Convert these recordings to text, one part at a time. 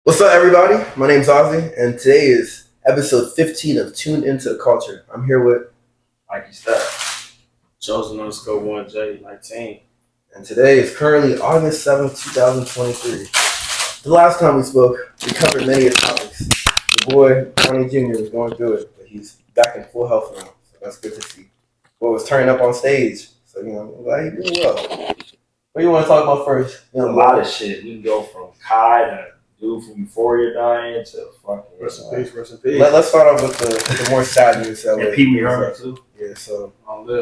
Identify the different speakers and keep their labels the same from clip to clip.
Speaker 1: What's up, everybody? My name's Ozzy, and today is episode 15 of Tuned Into the Culture. I'm here with
Speaker 2: Mikey Steph. Chosen_1J19.
Speaker 1: and today is currently August 7th, 2023. The last time we spoke, we covered many of topics. The boy, Ronnie Jr., was going through it, but he's back in full health now, so that's good to see. Boy was turning up on stage, so, I'm glad he did well. What do you want to talk about first?
Speaker 2: A lot of shit. We can go from Kai to dude from Euphoria dying to fucking.
Speaker 3: Rest in peace.
Speaker 1: Let's start off with the more sad news.
Speaker 2: And Pee Wee Herman, too.
Speaker 1: Yeah, so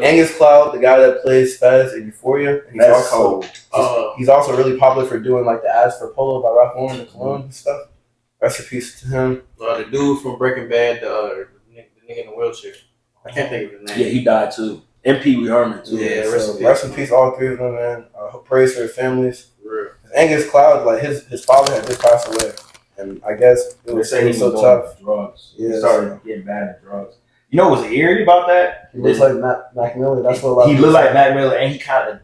Speaker 1: Angus Cloud, the guy that plays Fez in Euphoria, he's also really popular for doing like the ads for Polo by Ralph Lauren and Cologne and stuff. Rest in peace to him.
Speaker 3: The dude from Breaking Bad, the nigga in the wheelchair. I can't think of his name.
Speaker 2: Yeah, he died too. And Pee Wee Herman too.
Speaker 1: Yeah, rest in peace, all three of them, man. Praise for their families. Angus Cloud, like his father had just passed away, and I guess it was so tough.
Speaker 2: Drugs. Yeah, he started getting bad at drugs. You know what was eerie about that?
Speaker 1: He looks like Mac Miller. That's what a lot.
Speaker 2: He looked like Mac Miller, and he died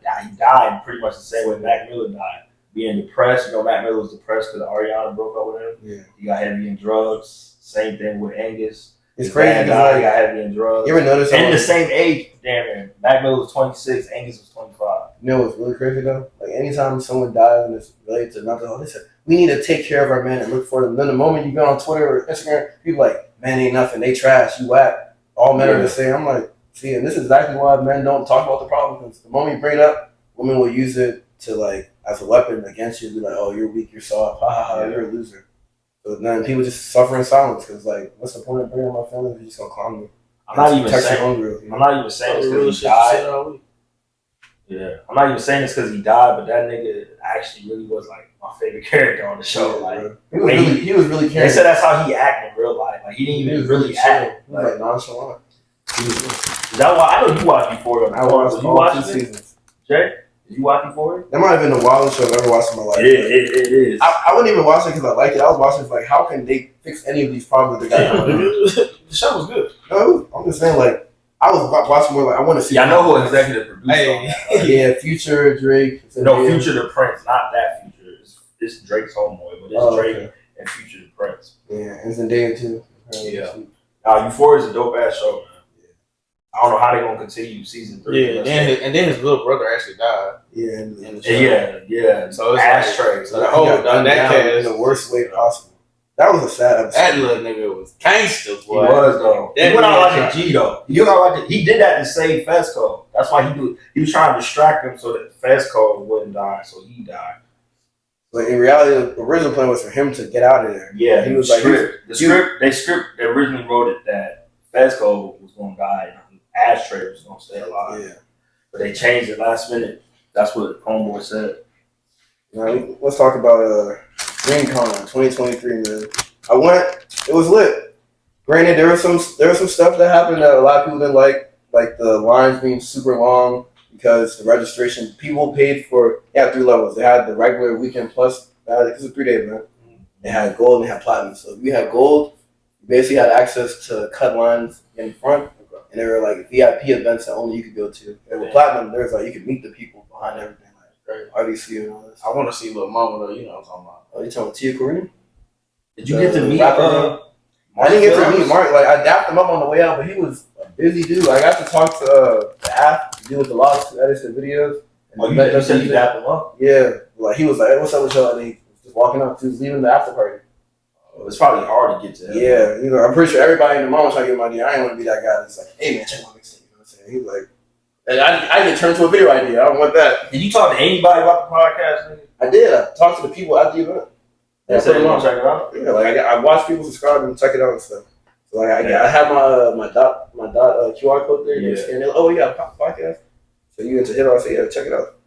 Speaker 2: pretty much the same way Mac Miller died. Being depressed, Mac Miller was depressed because Ariana broke up with him.
Speaker 1: Yeah,
Speaker 2: he got heavy in drugs. Same thing with Angus.
Speaker 1: It's crazy
Speaker 2: because he got heavy in drugs.
Speaker 1: You ever notice?
Speaker 2: And the same age, damn near. Mac Miller was 26, Angus was 25.
Speaker 1: You know what's really crazy though? Like anytime someone dies and it's related to nothing, they said we need to take care of our men and look for them. Then the moment you go on Twitter or Instagram, people like, man ain't nothing, they trash, you whack. All men are the same. I'm like, see, and this is exactly why men don't talk about the problem, because the moment you bring it up, women will use it to like as a weapon against you. Be like, oh, you're weak, you're soft, ha ha ha, you're a loser. So then people just suffer in silence because like, what's the point of bringing up my feelings if you're just gonna clown me?
Speaker 2: I'm not even saying this because he died. Yeah, I'm not even saying this because he died, but that nigga actually really was like my favorite character on the show. Like
Speaker 1: he was really caring.
Speaker 2: They said that's how he acted in real life. Like he didn't even really act.
Speaker 1: Like nonchalant.
Speaker 2: Is that why I know you watched Euphoria?
Speaker 1: I watched all 2 seasons.
Speaker 2: Jay, did you watch Euphoria?
Speaker 1: That might have been the wildest show I've ever watched in my life.
Speaker 2: It is.
Speaker 1: I wouldn't even watch it because I like it. I was watching it like, how can they fix any of these problems that they got going on?
Speaker 3: The show was good.
Speaker 1: No, I'm just saying like. I was watching more like I want to see.
Speaker 2: Yeah, I know who executive producer. Hey.
Speaker 1: Yeah, Future, Drake.
Speaker 2: No, Future the Prince, not that Future. It's Drake's homeboy, but it's Drake and Future the Prince.
Speaker 1: Yeah, and Zendaya too.
Speaker 2: Yeah. Euphoria is a dope ass show, man. Yeah. I don't know how they're gonna continue season 3.
Speaker 3: Yeah, and then his little brother actually died.
Speaker 1: Yeah,
Speaker 3: in the show.
Speaker 2: Yeah.
Speaker 3: So it's
Speaker 2: ashtray.
Speaker 3: So the whole that cat
Speaker 1: in the worst way possible. That was a sad episode.
Speaker 3: That little nigga was gangster, boy.
Speaker 2: He was though. He went out like a G though. He did that to save Fesco. That's why he was trying to distract him so that Fesco wouldn't die, so he died.
Speaker 1: But in reality, the original plan was for him to get out of there.
Speaker 2: Yeah, he was like the script. They originally wrote it that Fesco was going to die and Ashtray was going to stay alive. Yeah, but they changed it last minute. That's what Homeboy said.
Speaker 1: Let's talk about DreamCon 2023, man. I went. It was lit. Granted, there was some stuff that happened that a lot of people didn't like the lines being super long because the registration people paid for. They had 3 levels. They had the regular weekend plus. It was a 3-day event. They had gold and they had platinum. So if you had gold, you basically had access to cut lines in front, and there were like VIP events that only you could go to. And with platinum, there's like you could meet the people behind everything. RDC and all this.
Speaker 3: I want to see Lil Mama though. You know what I'm talking about.
Speaker 1: Oh, you talking about Tia Corina?
Speaker 2: Did you get to meet
Speaker 1: I didn't get to meet Mark. Like I dapped him up on the way out, but he was a busy dude. I got to talk to the app, to deal with the logs, to edit the videos.
Speaker 2: And you said you dapped him up?
Speaker 1: Yeah. Like he was like, hey, what's up with y'all? And he was just walking up. He was leaving the after party.
Speaker 2: It's probably hard to get to him.
Speaker 1: Yeah. I'm pretty sure everybody in the mom was trying to get my idea. I ain't want to be that guy that's like, hey man, check my mixtape. You know what I'm saying? He was like, and I didn't turn to a video idea. I don't want that.
Speaker 2: Did you talk to anybody about the podcast? Nigga?
Speaker 1: I did. I talked to the people at the event.
Speaker 2: They said they want to check it out?
Speaker 1: Yeah, like I watched people subscribe and check it out and stuff. So like I had my dot QR code there. Yeah. And they're like, oh, you got a podcast? So you into hit on? I said, yeah, check it out.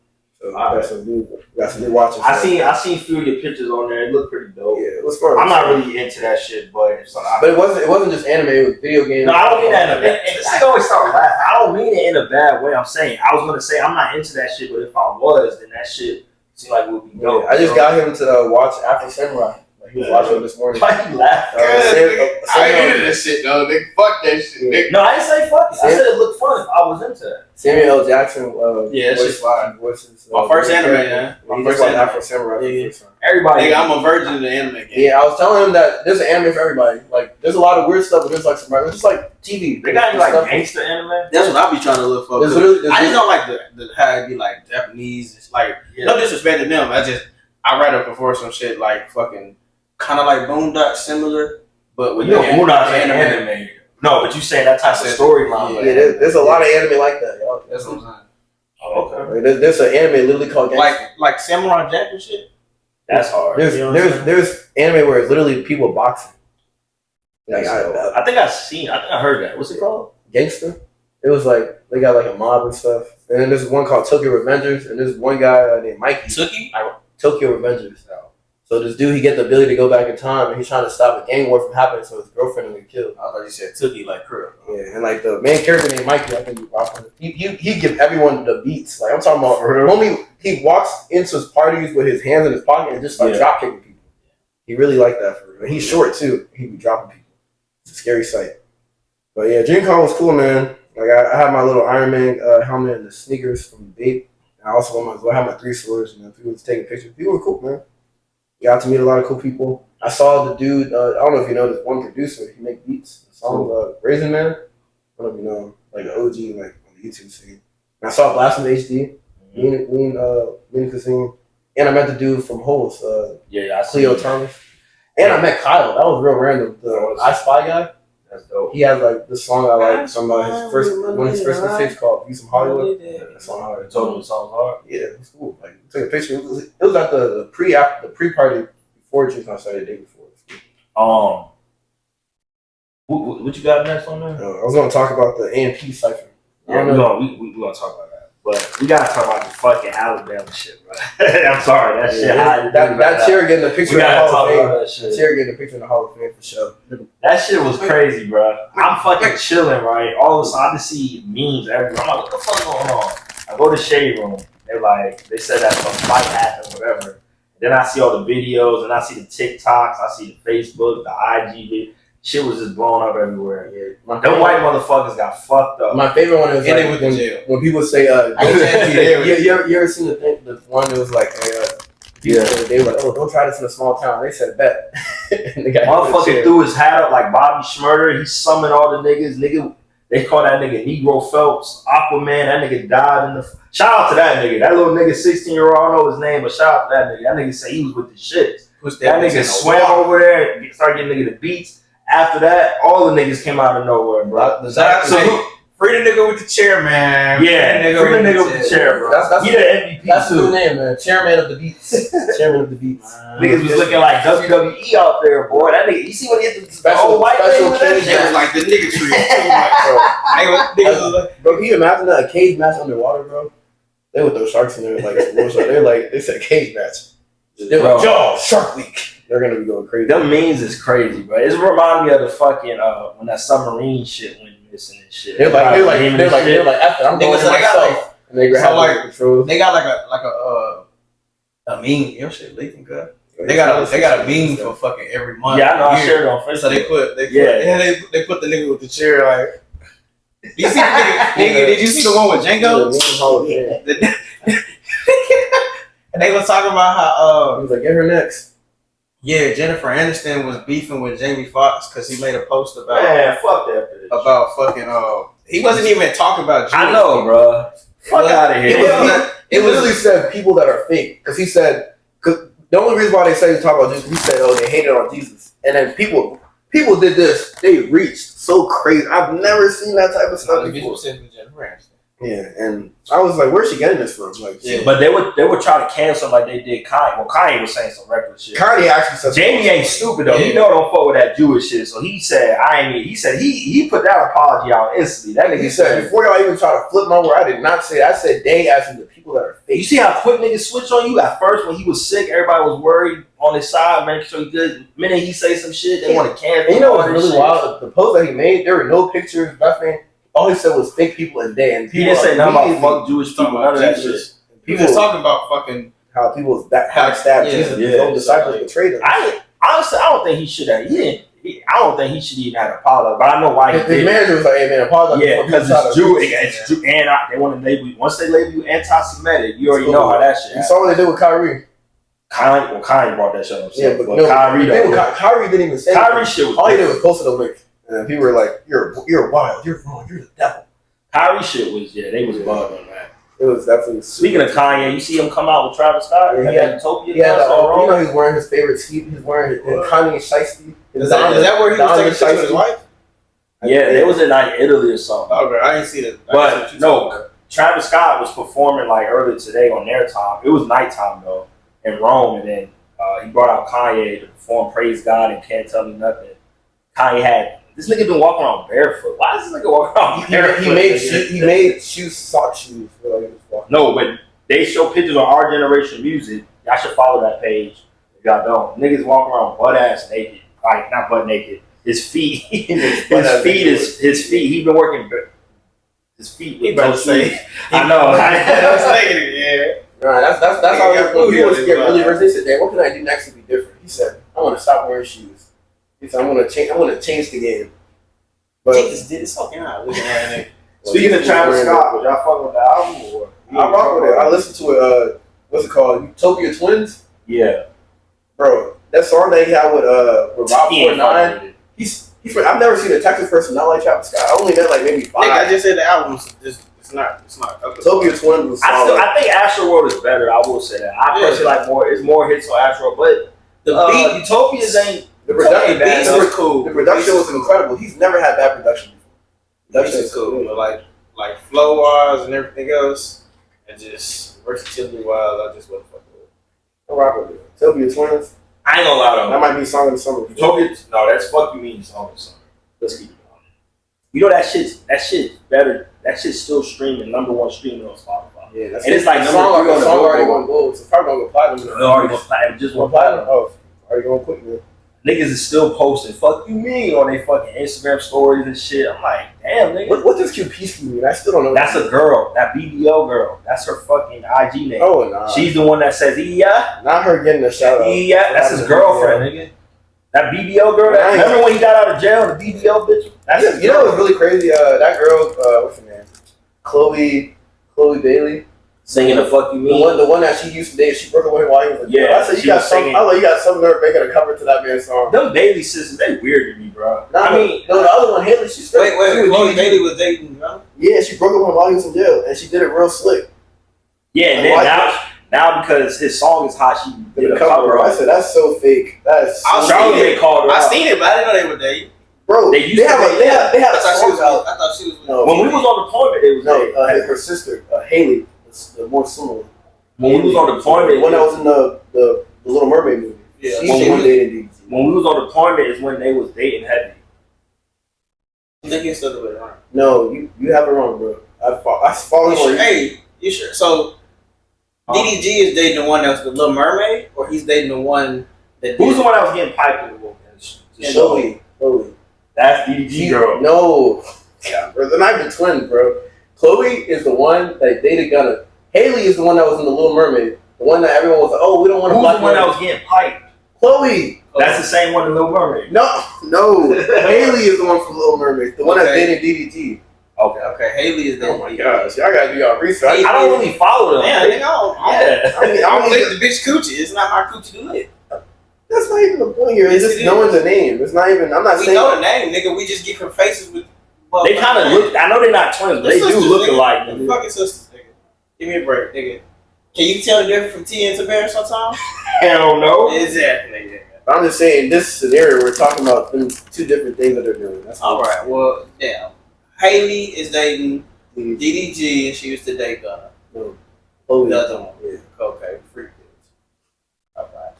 Speaker 1: So got some new watching.
Speaker 2: I seen a few of your pictures on there. It looked pretty dope.
Speaker 1: Yeah, it was fun.
Speaker 2: I'm not really into that shit, but
Speaker 1: it wasn't just anime. It was video games.
Speaker 2: No, I don't mean that in a bad. This nigga always start laughing. I don't mean it in a bad way. I'm saying I was gonna say I'm not into that shit, but if I was, then that shit seemed like it would be dope.
Speaker 1: I just got him to watch Afro Samurai. Like He was watching it this morning.
Speaker 2: Why you laughing?
Speaker 3: I ain't into that shit though, nigga. Fuck that shit, nigga.
Speaker 2: No, I didn't say fuck it. I said it looked fun if I was into that.
Speaker 1: Samuel L. Jackson.
Speaker 3: Yeah, that shit's fire.
Speaker 1: Voices,
Speaker 3: My first anime, man.
Speaker 1: My first anime. Afro Samurai.
Speaker 3: Yeah.
Speaker 2: Everybody.
Speaker 3: Nigga, I'm a virgin of the anime game.
Speaker 1: Yeah, I was telling him that there's an anime for everybody. Like, there's a lot of weird stuff, but there's like some, it's just like TV.
Speaker 2: They got any like gangster anime?
Speaker 3: That's what I be trying to look for. I just don't like the how it be like Japanese. It's like no disrespect to them. I read up before some shit like fucking kind of like Boondock similar, but with
Speaker 2: Boondock anime. No, but you saying that type of storyline.
Speaker 1: Yeah, there's a lot of anime like that, y'all.
Speaker 3: That's what I'm saying.
Speaker 2: Oh, okay.
Speaker 1: There's an anime literally called Gangsta.
Speaker 3: Like Samurai Jack and shit.
Speaker 2: That's hard.
Speaker 1: There's anime where it's literally people boxing. Like
Speaker 2: I think I heard that. What's it called?
Speaker 1: Gangsta. It was like they got like a mob and stuff. And then there's one called Tokyo Revengers, and there's one guy named Mikey. Tokyo Revengers. So this dude, he get the ability to go back in time, and he's trying to stop a gang war from happening, so his girlfriend will get killed.
Speaker 3: I thought you said Tookie like Krill.
Speaker 1: Yeah, and like the main character named Mikey, I think he give everyone the beats. Like I'm talking about, homie, he walks into his parties with his hands in his pocket and just like drop kicking people. He really liked that for real. And he's short too. He be dropping people. It's a scary sight. But yeah, Dream Con was cool, man. Like I had my little Iron Man helmet and the sneakers from Bape. And I also had my 3 swords. You know, people was taking pictures. People were cool, man. Got to meet a lot of cool people. I saw the dude. I don't know if you know this one producer. He make beats. The song Raisin Man. I don't know if you know him. Like the OG, like on the YouTube scene. And I saw Blast from HD. Lean Cuisine. And I met the dude from Holes. Cleo Thomas. And I met Kyle. That was real random. The I Spy guy.
Speaker 2: That's dope.
Speaker 1: He has like this song I like. One of his first mistakes called "View Some Hollywood." That song hard.
Speaker 2: Told him the song's hard.
Speaker 1: Yeah, it was cool. Like took a picture. It was at the pre party before Dream Con started, the day before.
Speaker 2: What you got next on there?
Speaker 1: I was gonna talk about the AMP cipher.
Speaker 2: Yeah, we're gonna talk about that. But we gotta talk about the fucking Alabama shit, bro. I'm sorry, that shit.
Speaker 1: That chair getting the picture in the Hall of Fame.
Speaker 2: That
Speaker 1: chair getting the picture in the Hall of Fame for sure.
Speaker 2: That shit was crazy, bro. I'm fucking chilling, right? All of a sudden, I just see memes everywhere. I'm like, what the fuck going on? I go to Shade Room. They said that some fight happened, whatever. Then I see all the videos, and I see the TikToks, I see the Facebook, the IG video. Shit was just blowing up everywhere. Yeah. Them white motherfuckers got fucked up.
Speaker 1: My favorite one is like when people say, you ever seen the one that was like, they were like, oh, don't try this in a small town. They said, bet.
Speaker 2: Motherfucker threw his hat up like Bobby Schmurder. He summoned all the niggas. They call that nigga Negro Phelps, Aquaman. That nigga died in the... Shout out to that nigga. That little nigga, 16-year-old, I don't know his name, but shout out to that nigga. That nigga said he was with the shits. That nigga swam over there and started getting nigga the beats. After that, all the niggas came out of nowhere, bro.
Speaker 3: Free the nigga with the chair, man.
Speaker 2: Yeah, free the nigga with the chair, bro. He the MVP.
Speaker 1: That's the new name, man. Chairman of the Beats. Chairman of the Beats.
Speaker 2: Niggas was looking like WWE out there, boy. That nigga, you see when he hit the special white thing with that shit?
Speaker 3: It was like the nigga tree.
Speaker 1: Bro, can you imagine that? A cage match underwater, bro? They would throw sharks in there. They said cage match. They were like, yo, Shark Week. They're gonna be going crazy.
Speaker 2: Them memes is crazy, bro. It's reminding me of the fucking when that submarine shit went missing and shit.
Speaker 1: They're like, after I'm going to myself. And they
Speaker 3: got a meme. Your shit leaking, good. They got a meme for fucking every month.
Speaker 2: Yeah, I know. I shared it on Facebook.
Speaker 3: So they put the nigga with the chair like. Did you see the nigga? Did you see the one with Django? And they was talking about how
Speaker 1: he was like, get her next.
Speaker 3: Yeah, Jennifer Aniston was beefing with Jamie Foxx because he made a post about
Speaker 2: fuck that bitch.
Speaker 3: About fucking he wasn't even talking about Jewish
Speaker 2: I know, bro. Fuck out of here.
Speaker 1: It literally said people that are fake because he said the only reason why they say talk about Jesus, he said they hated on Jesus, and then people did this. They reached so crazy. I've never seen that type of stuff before. Yeah, and I was like, where's she getting this from? Like,
Speaker 2: but they would try to cancel like they did Kanye. Well, Kanye was saying some reckless shit.
Speaker 1: Kanye actually said
Speaker 2: Jamie ain't stupid though. He don't fuck with that Jewish shit. So he said, he put that apology out instantly. That nigga
Speaker 1: said before y'all even try to flip my word, I did not say that. I said they as in the people that are fake.
Speaker 2: You see how quick niggas switch on you? At first when he was sick, everybody was worried on his side, making sure he good. The minute he say some shit, they want to cancel.
Speaker 1: And you know what's really wild? The post that he made, there were no pictures, nothing. All he said was fake people and day. And
Speaker 2: he didn't say nothing about fuck Jewish people, none of that shit.
Speaker 3: He was talking about fucking
Speaker 1: how people backstab Jesus. His own disciples betrayed him.
Speaker 2: I Honestly, I don't think he should have. I don't think he should even have apologized. But I know why he did.
Speaker 1: His manager was like, "Hey man, apologize."
Speaker 2: Yeah, because it's Jew. It's Jew, and they want to label you. Once they label you anti-Semitic, you already know how that shit.
Speaker 1: You saw what they did with Kyrie.
Speaker 2: Kyrie brought that shit up.
Speaker 1: Yeah, but
Speaker 2: Kyrie
Speaker 1: didn't even say
Speaker 2: Kyrie shit was
Speaker 1: all he did was posted a link, and people were like, "You're wild, you're wrong, you're the devil."
Speaker 2: Kyrie shit was they was bugged on that.
Speaker 1: It was definitely.
Speaker 2: Speaking of Kanye, you see him come out with Travis Scott.
Speaker 1: Yeah,
Speaker 2: Utopia.
Speaker 1: you know he's wearing his favorite ski. He's wearing Kanye Shiesty.
Speaker 3: Is that where he was taking pictures with his wife?
Speaker 2: Yeah, they was in like Italy or something.
Speaker 3: Okay, I didn't see that.
Speaker 2: But no, Travis Scott was performing like earlier today on their time. It was nighttime though in Rome, and then he brought out Kanye to perform "Praise God" and "Can't Tell Me Nothing." Kanye had this nigga been walking around barefoot. Why does this nigga walk around barefoot?
Speaker 1: He made sock shoes.
Speaker 2: No, but they show pictures on Our Generation Music. Y'all should follow that page if y'all don't. Niggas walk around butt ass naked. Like not butt naked. His feet. his feet. He been working. His feet. He about to say. I know.
Speaker 3: Yeah.
Speaker 1: Nah, that's how he was getting really rich. They said, "Hey, what can I do next to be different?" He said, "I want to stop wearing shoes." He said, "I'm gonna change the game." But
Speaker 3: Jesus did his fucking out.
Speaker 2: Speaking of Travis Scott, was y'all fucking with the album or?
Speaker 1: I rock with it. I listened to it. What's it called? Utopia Twins.
Speaker 2: Yeah,
Speaker 1: bro, that song that he had with Rob 49. He's I've never seen a Texas person not like Travis Scott. I only met like maybe 5.
Speaker 3: I just said the album's just it's not.
Speaker 1: Utopia Twins was solid.
Speaker 2: I think Astro World is better. I will say that. I personally like more. It's more hits on Astro, but
Speaker 3: the beat
Speaker 2: Utopia's ain't.
Speaker 1: The production
Speaker 3: beats was cool.
Speaker 1: The production was incredible. He's never had bad production before.
Speaker 3: Production is cool, but like flow wise and everything else, and just versatility wise, I just wasn't fucking with it.
Speaker 1: I'm rocking with it. Utopia Twins.
Speaker 2: I ain't gonna lie though.
Speaker 1: That might be song of the summer.
Speaker 2: Utopia, no, that's fuck you mean song of the summer. Let's keep it going. You know that shit's better. That shit's still streaming, #1 streaming on Spotify.
Speaker 1: Yeah, that's
Speaker 2: and it's like
Speaker 1: the song
Speaker 2: #3 on the
Speaker 1: already gonna go. It's probably gonna go platinum.
Speaker 2: It already gonna platinum. Just one platinum.
Speaker 1: Oh, already going quick, man.
Speaker 2: Niggas is still posting "fuck you mean" on their fucking Instagram stories and shit. I'm like, damn, nigga.
Speaker 1: What does QPski mean? I still don't know.
Speaker 2: That's a girl. That BBL girl. That's her fucking IG name.
Speaker 1: Oh, nah.
Speaker 2: She's the one that says "yeah."
Speaker 1: Not her getting a shout out.
Speaker 2: Yeah, that's his girlfriend, nigga. That BBL girl. Remember when he got out of jail? The BBL bitch. That's his
Speaker 1: you know what's really crazy? That girl. What's her name? Chloe Bailey.
Speaker 2: Singing the "fuck you mean."
Speaker 1: The one that she used to date. She broke away while he was.
Speaker 2: Yeah,
Speaker 1: I said you got some nerve making a cover to that man's song.
Speaker 2: Them Bailey sisters, they weird to me, bro.
Speaker 1: Nah, I mean, the other one, Haley, she's
Speaker 3: wait. Chloe Bailey was dating, huh?
Speaker 1: Yeah, she broke up while he was in jail, and she did it real slick.
Speaker 2: Yeah, and then now because his song is hot, she did a cover.
Speaker 1: I said that's so fake. That's so
Speaker 3: I seen it, but I didn't know they were dating.
Speaker 1: Bro, they had a song out.
Speaker 3: I thought she was.
Speaker 2: When we was on deployment, it was
Speaker 1: her sister Haley, the more similar.
Speaker 2: When we was on deployment,
Speaker 1: the one that was in the Little Mermaid movie.
Speaker 3: Yeah,
Speaker 2: when we was on deployment is when they was dating heavy.
Speaker 3: I think it's the other way around.
Speaker 1: No, you have it wrong, bro. I follow you.
Speaker 3: Hey, you sure? So DDG is dating the one that was the Little Mermaid, or he's dating the one that
Speaker 2: who's the one that was getting piped in the book?
Speaker 1: Chloe.
Speaker 2: That's DDG girl.
Speaker 1: No, yeah, bro. They're not even twins, bro. Chloe is the one that dated Gunna. Haley is the one that was in the Little Mermaid. The one that everyone was like, "Oh, we don't want to."
Speaker 2: Who's the one that was getting piped?
Speaker 1: Chloe.
Speaker 2: That's the same one in Little Mermaid.
Speaker 1: No. Haley is the one from Little Mermaid. The one that's dating DDG.
Speaker 3: Okay. Haley is the.
Speaker 1: Oh my gosh, y'all gotta do y'all research.
Speaker 2: I don't really follow them.
Speaker 3: Man, I don't lick the bitch coochie. It's not my coochie to lick.
Speaker 1: That's not even the point here. It's just knowing the name. It's not even. I'm not saying.
Speaker 3: We know the name, nigga. We just get her faces with.
Speaker 2: They kind of look. I know they're not twins, but they do look alike.
Speaker 3: Nigga. Fucking sisters, nigga. Give me a break, nigga. Can you tell the difference from T and Tabera sometimes?
Speaker 2: Hell no.
Speaker 3: Exactly, nigga.
Speaker 1: But I'm just saying, this scenario, we're talking about them two different things that they're doing. That's
Speaker 3: all right. Well, damn. Haley is dating DDG, and she used to date Gunna.
Speaker 1: No.
Speaker 3: The other one.
Speaker 1: Yeah.
Speaker 3: Okay. Freak this. All right.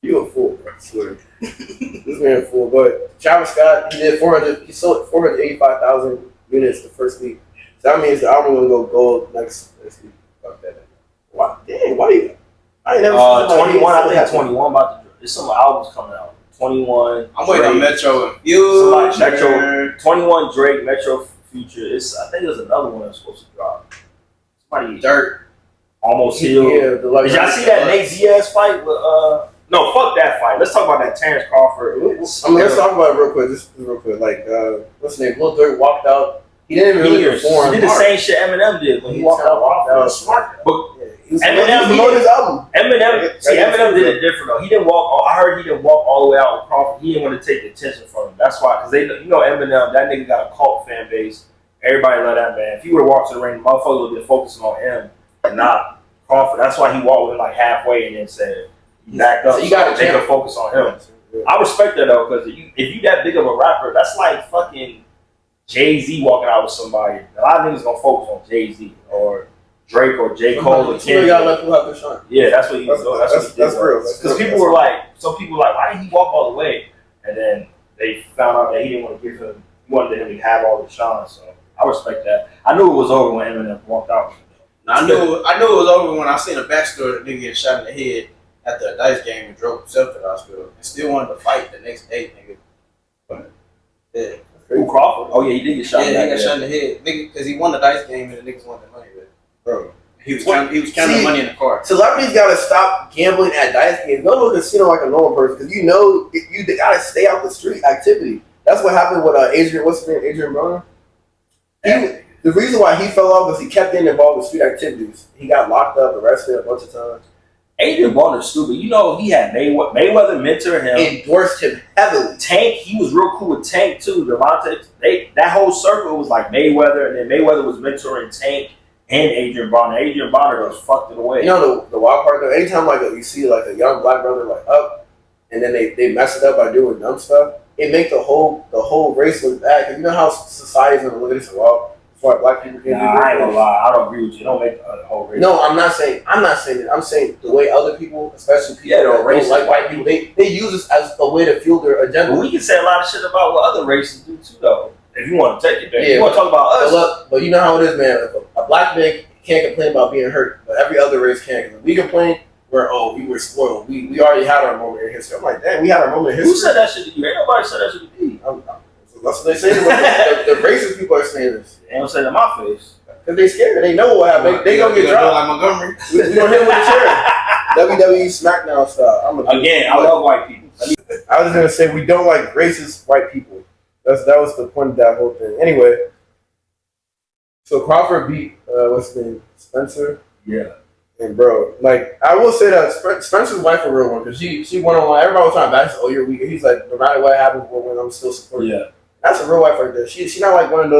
Speaker 1: You a fool, bro. I swear. This man a fool. But Travis Scott, he sold 485,000 units the first week. So that means the album will go gold next week. Fuck that. Why? Dang, why you? I ain't never seen
Speaker 2: 21, I think 21 about to. There's some albums coming out. 21.
Speaker 3: I'm waiting on Metro and Future.
Speaker 2: Metro. 21 Drake, Metro Future. I think there's another one that's supposed to drop. Somebody
Speaker 3: Dirt.
Speaker 2: Almost Healed.
Speaker 1: Yeah,
Speaker 2: did y'all see that Nate Diaz fight with No, fuck that fight. Let's talk about that Terrence Crawford.
Speaker 1: Let's talk about it real quick. Just real quick. Like, what's his name? Lil Durk walked out. He didn't even really perform.
Speaker 2: He did the same shit Eminem did when he walked out.
Speaker 1: Smart. But
Speaker 2: Eminem did it different though. He didn't walk. I heard he didn't walk all the way out with Crawford. He didn't want to take the attention from him. That's why, because Eminem, that nigga got a cult fan base. Everybody love that man. If he would have walked to the ring, motherfuckers would have been focusing on him and not Crawford. That's why he walked with him like halfway and then said he backed up. So you got to take a focus on him. I respect that though, because if you that big of a rapper, that's like fucking Jay-Z walking out with somebody. A lot of niggas gonna focus on Jay-Z or Drake or J. Cole or Kendrick. Yeah, that's what he was doing. That's real. Because people were like, some people were like, why didn't he walk all the way? And then they found out that he didn't want to give him, he wanted him to have all the shine. So I respect that. I knew it was over when Eminem walked out.
Speaker 3: I knew it was over when I seen a backstory that nigga get shot in the head after a dice game and drove himself to the hospital and still wanted to fight the next day, nigga. But yeah.
Speaker 2: Who, Crawford? Oh yeah, he did get shot.
Speaker 3: Yeah, he got shot in the head, nigga, because he won the dice game and the niggas won the money. Bro, he was counting money in the car.
Speaker 1: Celebrities gotta stop gambling at dice games. Go to a casino like a normal person, because you gotta stay out the street activity. That's what happened with Adrian. What's his name? Adrian Broner. The reason why he fell off was he kept getting involved with street activities. He got locked up, arrested a bunch of times.
Speaker 2: Adrian Broner's stupid. You know, he had Mayweather mentor him,
Speaker 1: endorsed him heavily.
Speaker 2: Tank, he was real cool with Tank too. That whole circle was like Mayweather, and then Mayweather was mentoring Tank and Adrian Broner. Adrian Broner was fucked it away.
Speaker 1: You know the wild part though. Anytime like you see like a young black brother like up, and then they mess it up by doing dumb stuff, it make the whole race look bad. Cause you know how society's gonna look at this well. What black people can do.
Speaker 2: I ain't gonna lie. I don't agree with you. Don't make the whole race.
Speaker 1: No, I'm not saying that. I'm saying the way other people, especially people that don't like white people, they use this as a way to fuel their agenda.
Speaker 2: But we can say a lot of shit about what other races do too, though. If you want to take it there, you want to talk about us.
Speaker 1: But you know how it is, man. If a black man can't complain about being hurt, but every other race can. If we complain, we were spoiled. We already had our moment in history. I'm like, damn, we had our moment in history.
Speaker 2: Who said that shit to you? Ain't nobody said that shit to me.
Speaker 1: That's what they say. The racist people are saying this.
Speaker 2: They don't say it in my face.
Speaker 1: Because they scared. They know what happened. They gonna get dropped.
Speaker 3: Like Montgomery.
Speaker 1: We gonna hit them with a chair. WWE SmackDown style.
Speaker 2: I love white people.
Speaker 1: I was gonna say we don't like racist white people. That was the point of that whole thing. Anyway, so Crawford beat what's his name, Spencer.
Speaker 2: Yeah.
Speaker 1: And bro, like I will say that Spencer's wife a real one because she went online. Everybody was trying to back. Oh, you're weak. He's like, no matter what happens, we'll win. I'm still supporting.
Speaker 2: Yeah.
Speaker 1: That's a real wife right there. She's not like one of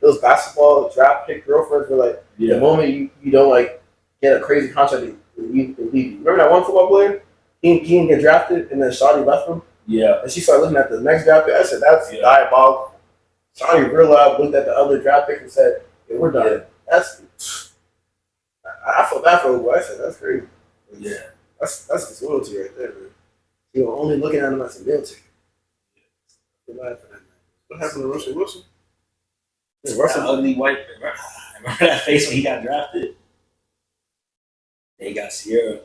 Speaker 1: those basketball draft pick girlfriends where like the moment you don't like get a crazy contract, they leave you. Remember that one football player? He didn't get drafted and then Shawty left him.
Speaker 2: Yeah.
Speaker 1: And she started looking at the next draft pick. I said, that's diabolical. Shawty realized, looked at the other draft pick and said, yeah, we're done. I felt bad for her, boy. I said, that's crazy.
Speaker 2: Yeah.
Speaker 1: That's disloyalty right there, man. You're only looking at him as a meal ticket.
Speaker 3: What happened to Russell Wilson?
Speaker 2: Yeah, Russell, that ugly white. Remember that face when he got drafted? They got Sierra.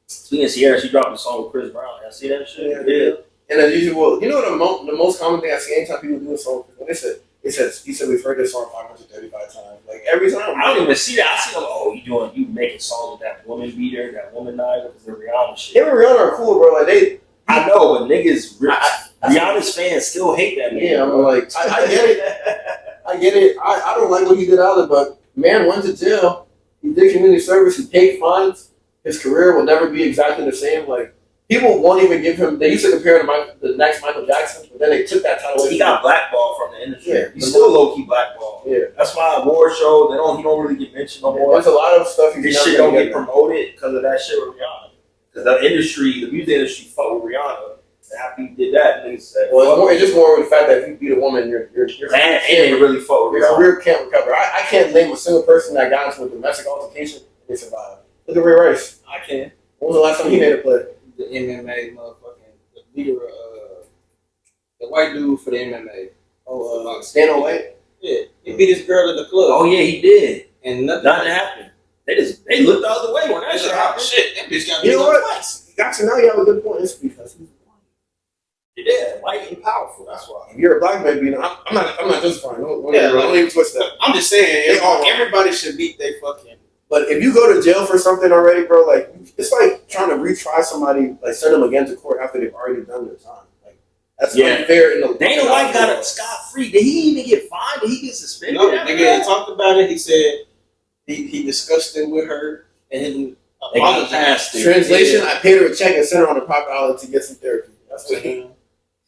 Speaker 2: Speaking of Sierra, she dropped a song with Chris Brown. Y'all see that shit?
Speaker 1: Yeah. And as usual, you know the most common thing I see anytime people do a song, when he said we've heard this song 535 times. Like every time.
Speaker 2: I don't even see that. I see them. You making songs with that woman beater, that womanizer, because the Rihanna shit.
Speaker 1: Him and Rihanna are cool, bro. Like
Speaker 2: I know, but niggas, Rihanna's fans still hate that man.
Speaker 1: Yeah, I'm like, I get it. I get it. I don't like what he did either, but man went to jail. He did community service. He paid fines. His career will never be exactly the same. Like, people won't even give him. They used to compare him to the next Michael Jackson, but then they took that title away.
Speaker 2: He got blackballed from the industry.
Speaker 1: Yeah,
Speaker 2: he's still low key blackballed. Yeah, that's why award show he don't really get mentioned no more.
Speaker 1: There's a lot of stuff.
Speaker 2: This shit don't get promoted because of that shit with Rihanna. Because the music industry, fuck with Rihanna. After you did that, niggas said,
Speaker 1: well, it's just more with the fact that if you beat a woman, your
Speaker 2: really fuck with
Speaker 1: your career can't recover. I can't name a single person that got into a domestic altercation and they survived. Look at Ray Rice.
Speaker 3: I can.
Speaker 1: When was the last time he made a play?
Speaker 3: The MMA the leader, the white dude for the MMA.
Speaker 1: Stan White?
Speaker 3: Yeah. He beat his girl at the club.
Speaker 2: Oh, yeah, he did.
Speaker 3: And nothing
Speaker 2: happened. They looked the other way when that shit happened.
Speaker 3: Shit, that bitch got
Speaker 1: beat up twice. Gotcha, now you have a good point. It's because he's
Speaker 2: yeah, white and powerful. That's why.
Speaker 1: If you're a black man, I'm not justifying. Don't even twist that.
Speaker 3: I'm just saying, everybody should beat their fucking.
Speaker 1: But if you go to jail for something already, bro, like it's like trying to retry somebody, like send them again to court after they've already done their time. Like that's unfair. In the
Speaker 2: Dana White got a scot free. Did he even get fined? Did he get suspended?
Speaker 3: No, nigga, he talked about it. He said he discussed it with her and apologized.
Speaker 1: Translation: I paid her a check and sent her on a private island to get some therapy. That's what he.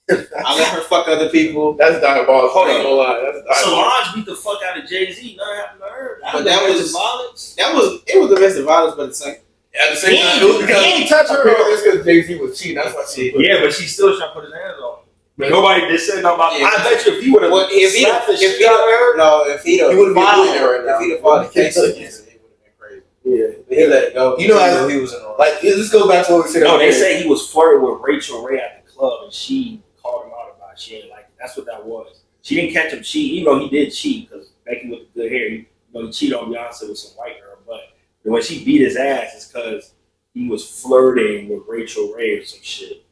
Speaker 3: I let her fuck other people.
Speaker 1: That's diabolical. Hold on, no lie. That's diabolical.
Speaker 2: Solange beat the fuck out of Jay-Z. Nothing happened to her.
Speaker 3: But that was violence. It was domestic violence, but it's like
Speaker 1: at the same time, it was because
Speaker 2: he ain't touch her.
Speaker 1: It's because Jay-Z was cheating. That's why she.
Speaker 2: Yeah, but she still trying to put his hands on. But nobody did say nothing about. I bet you if he would have slapped the shit out of her,
Speaker 3: if he would have been right now. If he'd have fought the case against it, it would have been crazy.
Speaker 1: Yeah,
Speaker 3: but he let it go.
Speaker 1: You know, he was in the wrong. Like let's go back to what we said.
Speaker 2: No, they say he was flirting with Rachel Ray at the club, and she called him out about it. She ain't like it. That's what that was. She didn't catch him cheating, even though he did cheat because Becky with the good hair, he cheated on Beyonce with some white girl. But when she beat his ass, it's because he was flirting with Rachel Ray or some shit.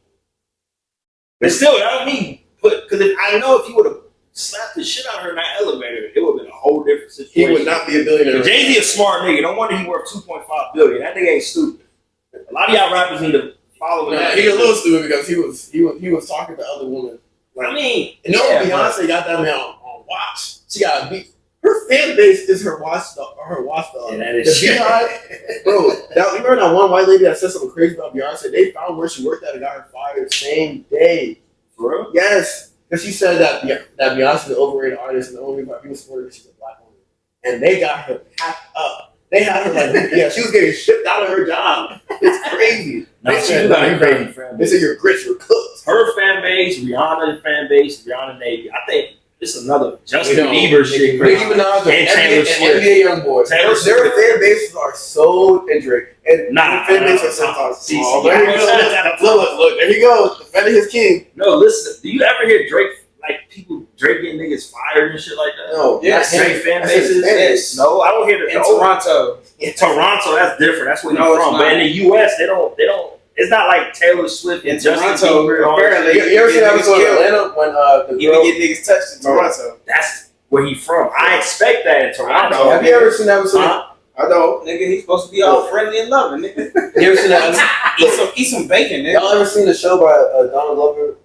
Speaker 2: But still, that don't mean because if he would have slapped the shit out of her in that elevator, it would have been a whole different situation.
Speaker 1: He would not be a billionaire.
Speaker 2: Jay-Z a smart nigga. No wonder he worth $2.5 billion. That nigga ain't stupid. A lot of y'all rappers need to follow that.
Speaker 1: He a little stupid because he was talking to other women. Like, Beyonce got that man on watch. She got beat. Her fan base is her watchdog.
Speaker 2: Yeah, that is shit.
Speaker 1: Bro, you remember that one white lady that said something crazy about Beyonce? They found where she worked at and got her fired same day.
Speaker 2: For real?
Speaker 1: Yes. Because she said that Beyonce is an overrated artist and the only reason why people support her is she's a black woman. And they got her packed up. They had her like, she was getting shipped out of her job. It's crazy.
Speaker 2: They
Speaker 1: said you're grits, you're cooked.
Speaker 2: Her fan base, Rihanna fan base, Rihanna Navy. I think it's another Justin Bieber shit.
Speaker 1: Nicki Minaj and NBA young boys. Their fan bases are so intricate. And their fan bases are sometimes small. Look, there he goes, defending his king.
Speaker 2: No, listen, do you ever hear Drake getting niggas fired and shit like that?
Speaker 1: No.
Speaker 2: Yes. Drake fan bases? Yes. No, I don't hear that.
Speaker 3: In Toronto.
Speaker 2: In Toronto, that's different. That's where you're from. But in the US, they don't. It's not like Taylor Swift and Justin Bieber.
Speaker 1: Apparently, you ever seen that episode of Atlanta when the girl
Speaker 3: get niggas touched in Toronto?
Speaker 2: That's where he from. I expect that in Toronto.
Speaker 1: Have you ever seen that episode?
Speaker 3: I don't, nigga. He's supposed to be all friendly and loving, nigga.
Speaker 1: You ever seen that?
Speaker 3: Eat some bacon, nigga.
Speaker 1: Y'all ever seen the show by Donald Glover,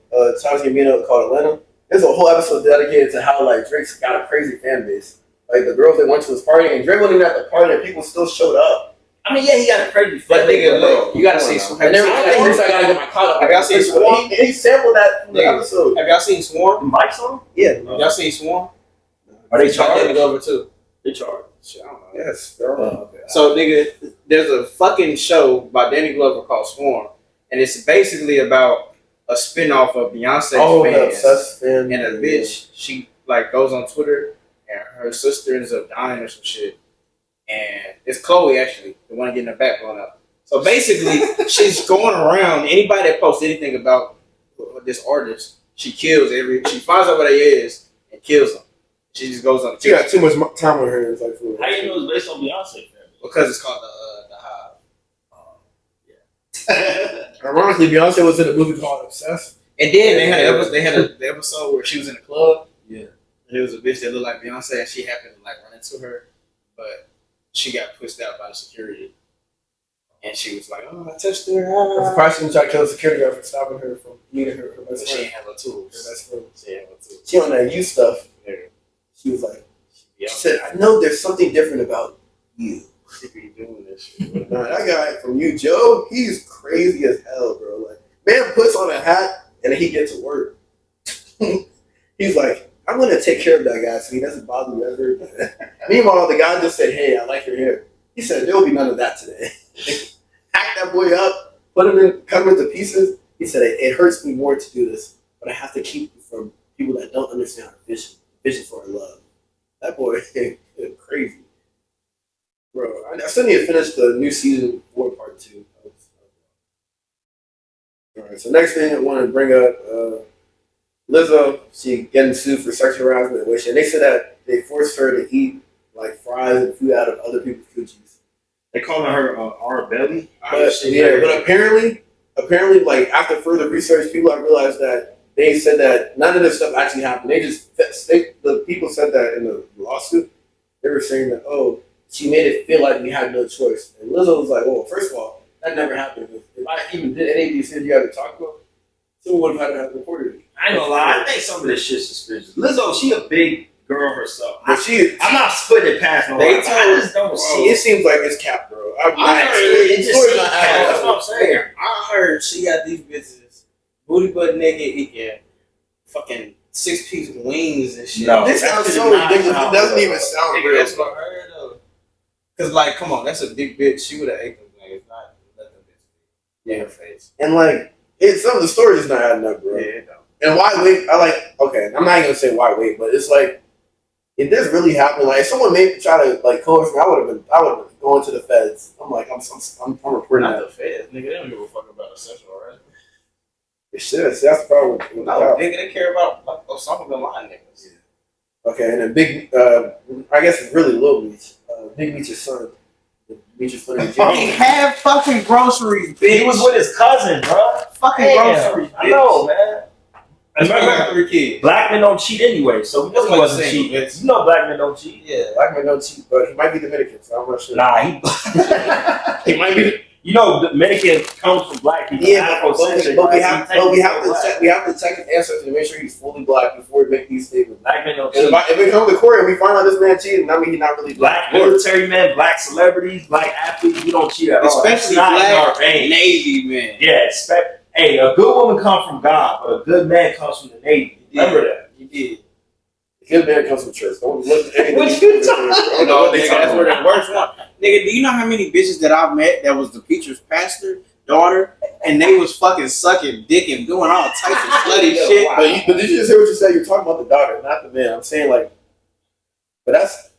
Speaker 1: Childish Gambino called Atlanta? There's a whole episode dedicated to how like Drake's got a crazy fan base. Like the girls that went to his party, and Drake wasn't even at the party, and people still showed up.
Speaker 2: I mean, yeah, he got a crazy fan base.
Speaker 3: You gotta see Swarm.
Speaker 1: And I gotta get my clout up.
Speaker 3: Have y'all seen Swarm?
Speaker 1: He sampled that from the episode.
Speaker 3: Have y'all seen Swarm?
Speaker 2: The mics on?
Speaker 1: Yeah.
Speaker 3: Have y'all seen Swarm?
Speaker 2: Are they charged?
Speaker 3: Danny Glover too.
Speaker 2: They charged.
Speaker 3: Shit, I don't know.
Speaker 1: Yes.
Speaker 3: So, nigga, there's a fucking show by Danny Glover called Swarm, and it's basically about a spinoff of Beyonce's fans. And a bitch, she like goes on Twitter, and her sister ends up dying or some shit. And it's Chloe, actually, the one getting her back blown up. So basically, she's going around, anybody that posts anything about this artist, she finds out what they is and kills them. She just goes on.
Speaker 1: She got too much time on her hands. Like,
Speaker 2: how you know it's based on Beyonce?
Speaker 3: Because it's called the Hive.
Speaker 1: Yeah. Ironically, Beyonce was in a movie called Obsessed.
Speaker 3: And then they had the episode where she was in a club. Yeah. And it was a bitch that looked like Beyonce, and she happened to like run into her, but she got pushed out by the security. And she was like, "Oh, I touched her."
Speaker 1: I'm surprised she didn't try to kill the security guard for stopping her from meeting her best friend.
Speaker 3: She didn't have her tools.
Speaker 1: Her best friend.
Speaker 3: She didn't have her tools.
Speaker 1: She on that you stuff. Yeah. She was like, she said, "I know there's something different about you."
Speaker 3: She be doing this shit.
Speaker 1: Nah, that guy from you, Joe, he's crazy as hell, bro. Like, man puts on a hat and then he gets to work. He's like, I'm gonna take care of that guy so he doesn't bother me ever. Meanwhile, the guy just said, "Hey, I like your hair." He said, "There will be none of that today." Hack that boy up, cut him into pieces. He said, "It hurts me more to do this, but I have to keep it from people that don't understand our vision for our love." That boy is crazy. Bro, I still need to finish the new season 4 part 2. Alright, so next thing I want to bring up, Lizzo, she getting sued for sexual harassment, which, and they said that they forced her to eat like fries and food out of other people's coochies.
Speaker 2: They calling her R. Belly?
Speaker 1: But apparently, like after further research, people have realized that they said that none of this stuff actually happened. The people said that in the lawsuit. They were saying that, she made it feel like we had no choice. And Lizzo was like, well, first of all, that never happened. If I even did any of these things you had to talk about, someone would have had to have reported me.
Speaker 2: I ain't gonna lie, I think some of this shit's suspicious. Lizzo, she a big girl herself.
Speaker 1: But
Speaker 2: I'm not splitting it past no
Speaker 3: They
Speaker 2: one.
Speaker 3: told-
Speaker 2: I just don't see
Speaker 1: It seems like it's cap, bro.
Speaker 2: I heard it just
Speaker 1: story's
Speaker 2: seems
Speaker 1: not
Speaker 2: cap.
Speaker 1: happening.
Speaker 2: That's what I'm saying.
Speaker 3: I heard she got these bitches booty butt naked eating fucking 6-piece wings and shit.
Speaker 2: No.
Speaker 1: This
Speaker 2: That
Speaker 1: sounds
Speaker 2: shit
Speaker 1: so
Speaker 2: does not
Speaker 1: ridiculous. It
Speaker 2: sound
Speaker 1: doesn't
Speaker 2: real.
Speaker 1: even sound
Speaker 3: Nigga,
Speaker 1: real.
Speaker 3: that's what I heard though. Cause like, come on, that's a big bitch. She would have ate them niggas, not let them bitches be in her face.
Speaker 1: And like, some of the story just not adding up, bro.
Speaker 3: Yeah, it don't.
Speaker 1: And why wait? Okay, I'm not even gonna say why wait, but it's like, if this really happened, like if someone made try to like coerce me, I would have been going to the feds. I'm like, I'm reporting
Speaker 3: Not
Speaker 1: that.
Speaker 3: the feds, nigga. They don't give a fuck about a sexual harassment.
Speaker 1: It should. See, that's the problem with the
Speaker 3: No,
Speaker 1: cops.
Speaker 3: nigga, they care about like Osama bin Laden niggas.
Speaker 1: Okay, and then Big, I guess it's really Lil Meech. Big Meech's son. Meech's son.
Speaker 3: He had fucking groceries, bitch.
Speaker 2: He was with his cousin, bro.
Speaker 3: fucking
Speaker 2: Damn,
Speaker 3: groceries, bitch.
Speaker 2: I know, man.
Speaker 3: That's why I
Speaker 2: Remember,
Speaker 3: got 3 kids.
Speaker 2: black men don't cheat anyway, so we know he
Speaker 3: That's
Speaker 2: wasn't
Speaker 3: like
Speaker 2: cheating.
Speaker 3: single, bitch.
Speaker 2: You know black men don't cheat.
Speaker 3: Yeah.
Speaker 1: Black man don't cheat, but he might be Dominican, so I'm not sure.
Speaker 2: Nah, he might be. You know, Dominican comes from black people.
Speaker 1: Yeah, but we have
Speaker 2: black.
Speaker 1: we have to check his ancestors to make sure he's fully black before we make these statements.
Speaker 2: Black men don't
Speaker 1: And
Speaker 2: cheat.
Speaker 1: if we come to court and we find out this man cheated, I mean he's not really
Speaker 2: Black military men, black celebrities, black athletes, we don't cheat at all.
Speaker 3: Especially
Speaker 2: That's not in
Speaker 3: black
Speaker 2: our veins.
Speaker 3: Navy man.
Speaker 2: Yeah, hey, a good woman comes from God, but a good man comes from the Navy. Remember that.
Speaker 3: You did.
Speaker 1: Good man comes from church. Don't look at anything.
Speaker 2: What you talking
Speaker 1: I know what they
Speaker 3: Nigga,
Speaker 1: talking
Speaker 3: that's where
Speaker 1: about.
Speaker 3: the worst one. Nigga, do you know how many bitches that I've met that was the preacher's pastor, daughter, and they was fucking sucking dick and doing all types of slutty shit?
Speaker 1: But did you just hear what you said? You're talking about the daughter, not the man. I'm saying like, but that's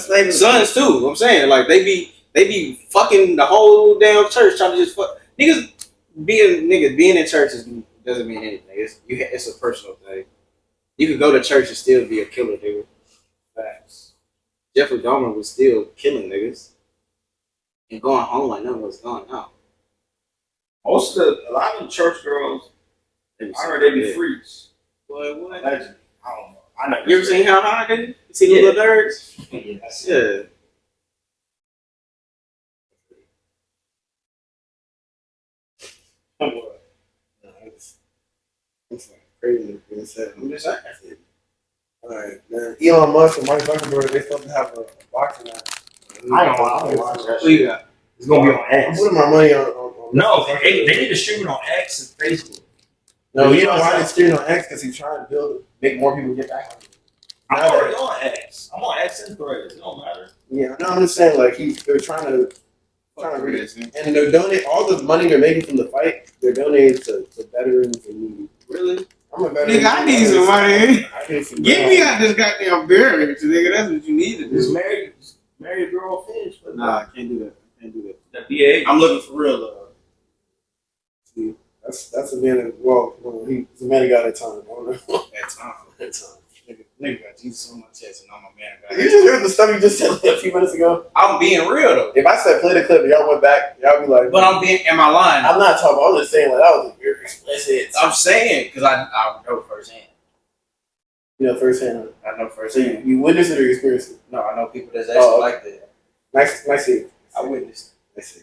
Speaker 1: not even
Speaker 3: Sons too. I'm saying like they be fucking the whole damn church trying to just fuck niggas. Being in church doesn't mean anything. It's a personal thing. You could go to church and still be a killer, dude. Facts. Jeffrey Dahmer was still killing niggas and going home like nothing was going on.
Speaker 2: a lot of the church girls, I heard they be freaks.
Speaker 3: Boy, what?
Speaker 2: Allegedly. I don't know. I know.
Speaker 3: You ever seen How High, dude? You seen the little nerds?
Speaker 2: Yeah, that's
Speaker 3: Yeah.
Speaker 1: It's crazy being said.
Speaker 3: I'm just saying.
Speaker 1: Alright, man. Elon Musk and Mark Zuckerberg, they supposed to have a boxing match.
Speaker 2: I don't know. I don't watch that
Speaker 3: What you
Speaker 2: shit.
Speaker 3: got?
Speaker 2: It's gonna be on
Speaker 1: I'm
Speaker 2: X.
Speaker 1: putting my money on
Speaker 2: No, they need to stream it on X and Facebook.
Speaker 1: No, you know why they're streaming on X? Because he's trying to make more people get back on it.
Speaker 2: I'm already on X. I'm on X and Threads. It don't matter.
Speaker 1: Yeah, no, I'm just saying, like, they're trying to read it. And they're donating all the money they're making from the fight, they're donating to veterans and needy.
Speaker 3: Really?
Speaker 1: I'm a veteran.
Speaker 3: Nigga, I need some money.
Speaker 1: I need some
Speaker 3: Get me out this goddamn beverage, nigga. That's what you need to
Speaker 2: Just
Speaker 3: do.
Speaker 2: marry a girl fish. But
Speaker 3: Nah, I can't do that. I can't do that.
Speaker 2: The BA.
Speaker 3: I'm looking for real love.
Speaker 1: See, that's a man that, well, he's a man that got a time. I don't know.
Speaker 3: That time.
Speaker 1: That time.
Speaker 3: Nigga got Jesus on my chest and I'm a man.
Speaker 1: You just heard the stuff you just said like a few minutes ago?
Speaker 3: I'm being real though.
Speaker 1: If I said play the clip and y'all went back, y'all be like,
Speaker 3: But I'm being, am I lying?
Speaker 1: I'm not talking about, I'm just saying, like, that was very explicit.
Speaker 3: I'm saying, because I know firsthand.
Speaker 1: You know, firsthand.
Speaker 3: I know
Speaker 1: So
Speaker 3: firsthand.
Speaker 1: you witnessed it or you experienced it?
Speaker 3: No, I know people that's actually like that.
Speaker 1: Nice see.
Speaker 3: I witnessed.
Speaker 1: Nice see.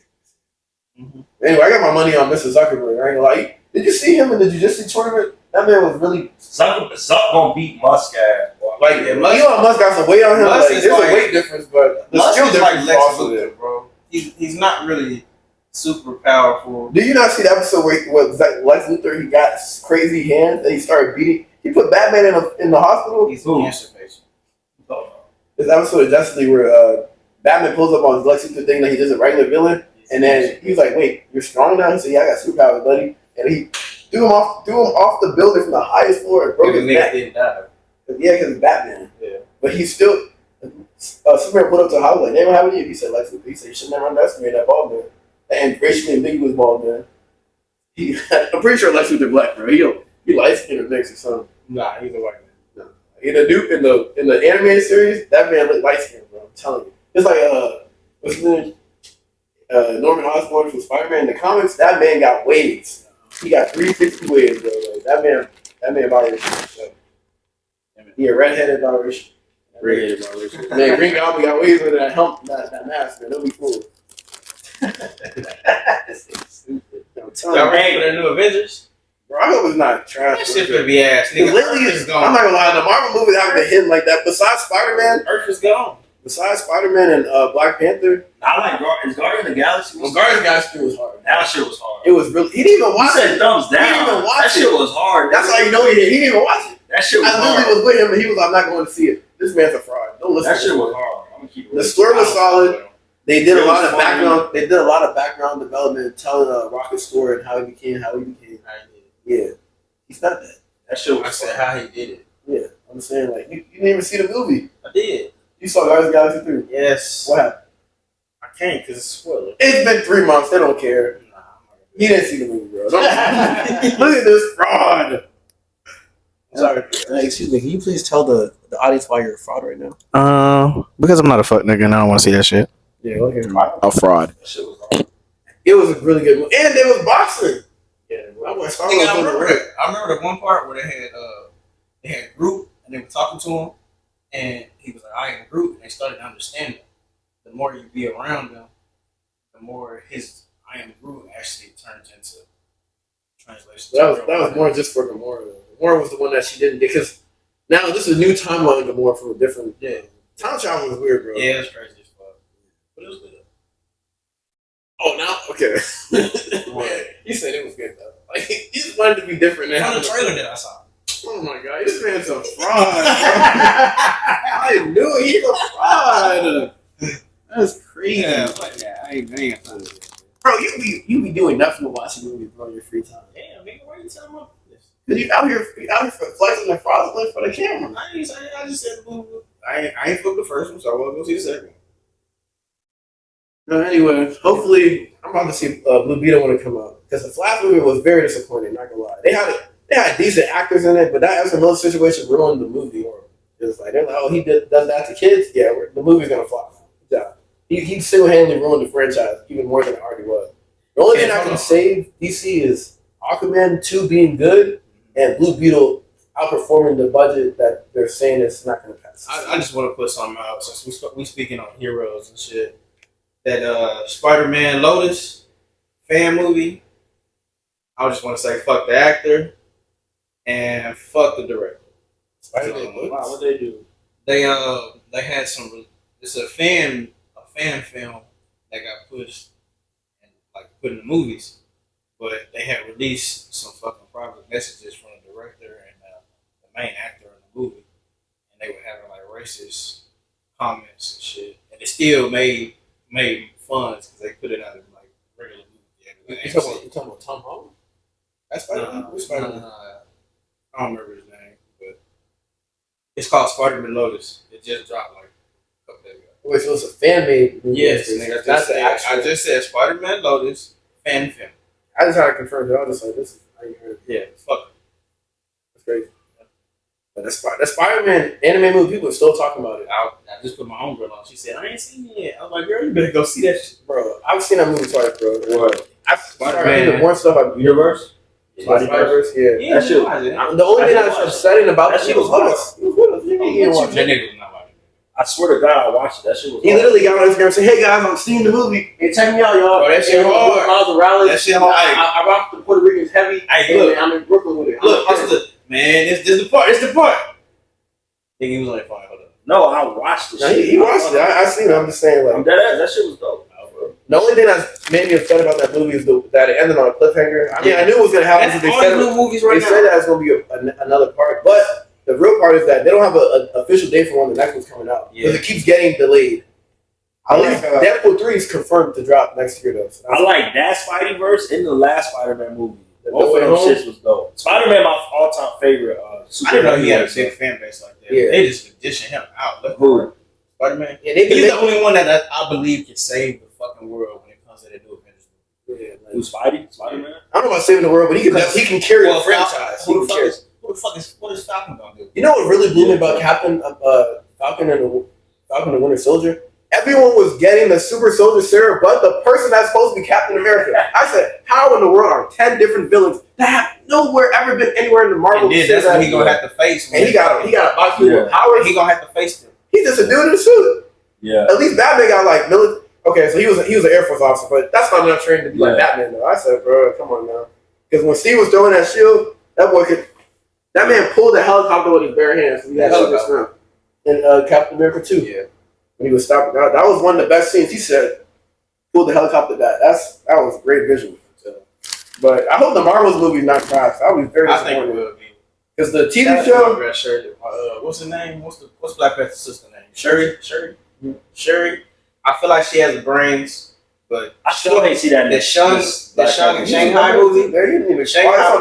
Speaker 3: Mm-hmm.
Speaker 1: Anyway, I got my money on Mr. Zuckerberg. I ain't gonna lie. Did you see him in the jiu-jitsu tournament? That man was really
Speaker 2: Zuck gonna beat Musk ass.
Speaker 1: like
Speaker 3: Yeah,
Speaker 1: Elon Musk got some weight on him.
Speaker 3: Musk
Speaker 1: Like,
Speaker 3: is
Speaker 1: there's
Speaker 3: like-
Speaker 1: a weight difference, but the
Speaker 3: Musk
Speaker 1: skill
Speaker 3: is
Speaker 1: difference
Speaker 3: like
Speaker 1: is
Speaker 3: Lex
Speaker 1: also
Speaker 3: Luthor,
Speaker 1: there.
Speaker 3: bro. He's not really super powerful.
Speaker 1: Did you not see the episode where Lex Luthor, he got crazy hands and he started beating? He put Batman in the hospital.
Speaker 3: He's a cancer patient.
Speaker 1: This episode of Justice League where Batman pulls up on his Lex Luthor thing that he does a regular villain, and then he's like, "Wait, you're strong now?" He said, "Yeah, I got superpowers, buddy." And he threw him off the building from the highest floor and broke his neck.
Speaker 3: Didn't die.
Speaker 1: Yeah, because it's Batman.
Speaker 3: Yeah.
Speaker 1: But he's still. Superman put up to the house like, "They don't have any." He said, "Lex Luthor." He said, "You should never underestimate that ball man." And racially ambiguous ball man. I'm pretty sure Lex Luthor black, bro. He light skinned or mixed or something.
Speaker 3: Nah, he's a white man.
Speaker 1: In the animated series, that man looked light skinned, bro. I'm telling you. It's like what's his name? Norman Osborn from Spider-Man. In the comics, that man got waves. He got 360 waves, bro. Like, that man biracial. So. He a redheaded biracial.
Speaker 3: Red by Richard.
Speaker 1: Man, Green Goblin got ways with that help, that mask, man. They'll be cool.
Speaker 2: Stupid.
Speaker 3: Y'all ready for the new Avengers?
Speaker 1: Bro, I hope it's not trash.
Speaker 3: That shit gonna be ass. Nigga,
Speaker 1: Lately,
Speaker 3: Earth is gone.
Speaker 1: I'm not gonna lie, the Marvel movies haven't been hitting like that. Besides Spider-Man,
Speaker 3: Earth is gone.
Speaker 1: and Black Panther,
Speaker 2: I like is Guardian of the Galaxy.
Speaker 1: well, Guardians of the Galaxy was hard.
Speaker 2: That shit was hard.
Speaker 1: It was really. He didn't even watch
Speaker 2: said
Speaker 1: it.
Speaker 2: thumbs down.
Speaker 1: He didn't even watch
Speaker 2: that shit was hard.
Speaker 1: That's how you know he didn't. He didn't even watch it.
Speaker 2: That shit was
Speaker 1: I
Speaker 2: hard.
Speaker 1: literally was with him, and he was like, "I'm not going to see it. This man's a fraud. Don't listen."
Speaker 2: That shit was hard. I'm gonna keep it.
Speaker 1: The story was solid. They did
Speaker 2: It
Speaker 1: a lot
Speaker 2: was
Speaker 1: of
Speaker 2: funny.
Speaker 1: background. They did a lot of background development, telling Rocket's story and how he became. Yeah, he's not that.
Speaker 2: That shit was
Speaker 3: I said
Speaker 2: funny.
Speaker 3: how he did it.
Speaker 1: Yeah, I'm saying like you didn't even see the movie.
Speaker 3: I did.
Speaker 1: You saw Guardians of the Galaxy 3.
Speaker 3: Yes.
Speaker 1: What happened?
Speaker 3: I can't because it's a spoiler.
Speaker 1: It's been 3 months. They don't care.
Speaker 3: Nah,
Speaker 1: He didn't see the movie, bro. Look at this fraud. Sorry. Excuse me. Can you please tell the audience why you're a fraud right now?
Speaker 3: Because I'm not a fuck nigga and I don't want to see that shit.
Speaker 1: Yeah, okay.
Speaker 3: A fraud.
Speaker 2: That shit was hard.
Speaker 1: It was a really good movie, and there was boxing.
Speaker 2: Yeah,
Speaker 1: I went Star
Speaker 3: I
Speaker 1: Wars on the
Speaker 3: remember,
Speaker 1: ring.
Speaker 3: I remember the one part where they had Groot and they were talking to him and he was like, I am Groot, and they started to understand it. The more you be around them, the more his I am Groot actually turns into translation.
Speaker 1: That was more just for Gamora. Though. Gamora was the one that she didn't get because now this is a new timeline Gamora from a different.
Speaker 3: Yeah.
Speaker 1: Time travel was weird, bro.
Speaker 3: Yeah, it's crazy as fuck. But it was good.
Speaker 1: Oh, now okay. Man, he said it was good though. Like he just wanted to be different now.
Speaker 3: From the trailer that I saw.
Speaker 1: Oh my god, this man's a fraud. I knew it. He's a fraud. That's crazy.
Speaker 3: I ain't got time to do that.
Speaker 1: Bro, you be doing nothing but watching movies, bro, in your free time.
Speaker 3: Damn, nigga, why you telling me this?
Speaker 1: Cause you out here flexing and fraudulent for the camera.
Speaker 3: I just said the movie. I ain't fucked the first one, so I want to go see the second one.
Speaker 1: No, anyway, hopefully I'm about to see Blue Beetle when it come out because the last movie was very disappointing. Not gonna lie, they had decent actors in it, but that as another situation ruined the movie. It's like they're like, oh, he does that to kids. Yeah, the movie's gonna flop. Yeah, he single-handedly ruined the franchise even more than it already was. The only thing I can save DC is Aquaman 2 being good and Blue Beetle outperforming the budget that they're saying it's not gonna pass.
Speaker 3: I just want to put something out since we speaking on heroes and shit. That Spider-Man Lotus fan movie. I just want to say fuck the actor and fuck the director.
Speaker 1: Spider-Man Lotus?
Speaker 2: Wow, what they do?
Speaker 3: They had some. It's a fan film that got pushed and like put in the movies, but they had released some fucking private messages from the director and the main actor in the movie, and they were having like racist comments and shit, and it still made funds because they put it out of like regular movie.
Speaker 1: You talking about Tom Holland? That's Spider-Man? Who's Spider-Man?
Speaker 3: I don't remember his name, but it's called Spider-Man Lotus. It just dropped like a couple days ago.
Speaker 1: Wait, so it's a fan-made movie?
Speaker 3: Yes, nigga. I just said Spider-Man Lotus fan film.
Speaker 1: I just had to confirm it. I was just like, this is, I ain't heard it.
Speaker 3: Yeah, fuck.
Speaker 1: That's crazy. But that Spider-Man anime movie, people are still talking about it.
Speaker 3: I just put my own girl on. She said, I ain't seen it yet. I was like, girl, you better go see that shit.
Speaker 1: Bro, I've seen that movie twice, bro.
Speaker 2: What?
Speaker 1: I've
Speaker 3: Spider-Man.
Speaker 1: started more stuff I've
Speaker 2: Universe?
Speaker 1: Spider-Verse, yeah.
Speaker 3: Yeah,
Speaker 2: That shit-
Speaker 1: The only thing that's upsetting about
Speaker 2: that
Speaker 1: that
Speaker 2: shit
Speaker 1: was
Speaker 2: was
Speaker 1: with us. He was with us. He didn't watch
Speaker 3: That
Speaker 1: it.
Speaker 3: nigga was not like it.
Speaker 2: I swear to God, I watched it. That shit was
Speaker 1: He
Speaker 2: hard.
Speaker 1: literally got on Instagram and said, hey guys, I'm seeing the movie. Hey, check me out, y'all.
Speaker 3: Bro, that shit
Speaker 1: And
Speaker 3: hard.
Speaker 1: Miles Morales.
Speaker 3: That shit hard.
Speaker 1: I rocked the Puerto Ricans heavy.
Speaker 3: Hey,
Speaker 1: And
Speaker 3: look.
Speaker 1: I'm in Brooklyn with it.
Speaker 3: Look, this the part. It's the part. Nigga, he was on that phone. Hold up.
Speaker 2: No, I watched it.
Speaker 1: No, he watched it. I seen it. I'm just saying,
Speaker 2: I'm
Speaker 1: like,
Speaker 2: dead ass. That shit was dope.
Speaker 1: the only thing that made me upset about that movie is that it ended on a cliffhanger. I mean, I knew it was going to happen.
Speaker 3: That's
Speaker 1: They
Speaker 3: all
Speaker 1: said,
Speaker 3: the movies right
Speaker 1: they
Speaker 3: now.
Speaker 1: said that it's going to be another part. But the real part is that they don't have an official date for when the next one's coming out. Because it keeps getting delayed. At least Deadpool 3 is confirmed to drop next year, though. So
Speaker 2: I like that Spideyverse and the last Spider-Man movie.
Speaker 1: The
Speaker 2: Both
Speaker 1: No Way
Speaker 2: of them
Speaker 1: Home?
Speaker 2: shits was dope. Spider-Man, my all-time favorite.
Speaker 3: I didn't know he had a
Speaker 2: superhero.
Speaker 3: big fan base like that.
Speaker 1: Yeah.
Speaker 3: They just audition him out. Look,
Speaker 2: Who?
Speaker 3: Spider-Man.
Speaker 1: Yeah, they
Speaker 3: He's the only one that I believe can save the fucking world when it comes to the new Avengers.
Speaker 1: Yeah, like,
Speaker 2: Who's Spidey? Spider-Man?
Speaker 1: I don't know about saving the world, but he can carry the franchise. He
Speaker 3: Who
Speaker 1: can
Speaker 3: the
Speaker 1: carry.
Speaker 3: fuck is what is Falcon gonna do?
Speaker 1: You know what really blew me about Falcon and the Winter Soldier? Everyone was getting the super soldier serum, but the person that's supposed to be Captain America. I said, how in the world are 10 different villains that have nowhere ever been anywhere in the Marvel?
Speaker 3: And then that's what he gonna have to face.
Speaker 1: And he got a box full of power.
Speaker 3: He gonna have to face them.
Speaker 1: He's just a dude in a suit.
Speaker 2: Yeah.
Speaker 1: At least Batman got like military. Okay, so he was an Air Force officer, but that's not enough training to be like Batman though. I said, bro, come on now. Because when Steve was throwing that shield, that man pulled the helicopter with his bare hands. He had helicopter in Captain America 2.
Speaker 3: Yeah.
Speaker 1: When he was stopping. That was one of the best scenes. He said, pulled the helicopter back. That was a great visual. But I hope the Marvels movie's not trash. I would be very disappointed.
Speaker 3: I think it will be.
Speaker 1: Because the TV show.
Speaker 3: What's her name? What's Black Panther's sister name? Shuri. Shuri. I feel like she has the brains, but
Speaker 2: I still ain't see that.
Speaker 3: The Shang and Shanghai movie.
Speaker 1: There, you didn't even
Speaker 3: Shanghai.
Speaker 1: Watch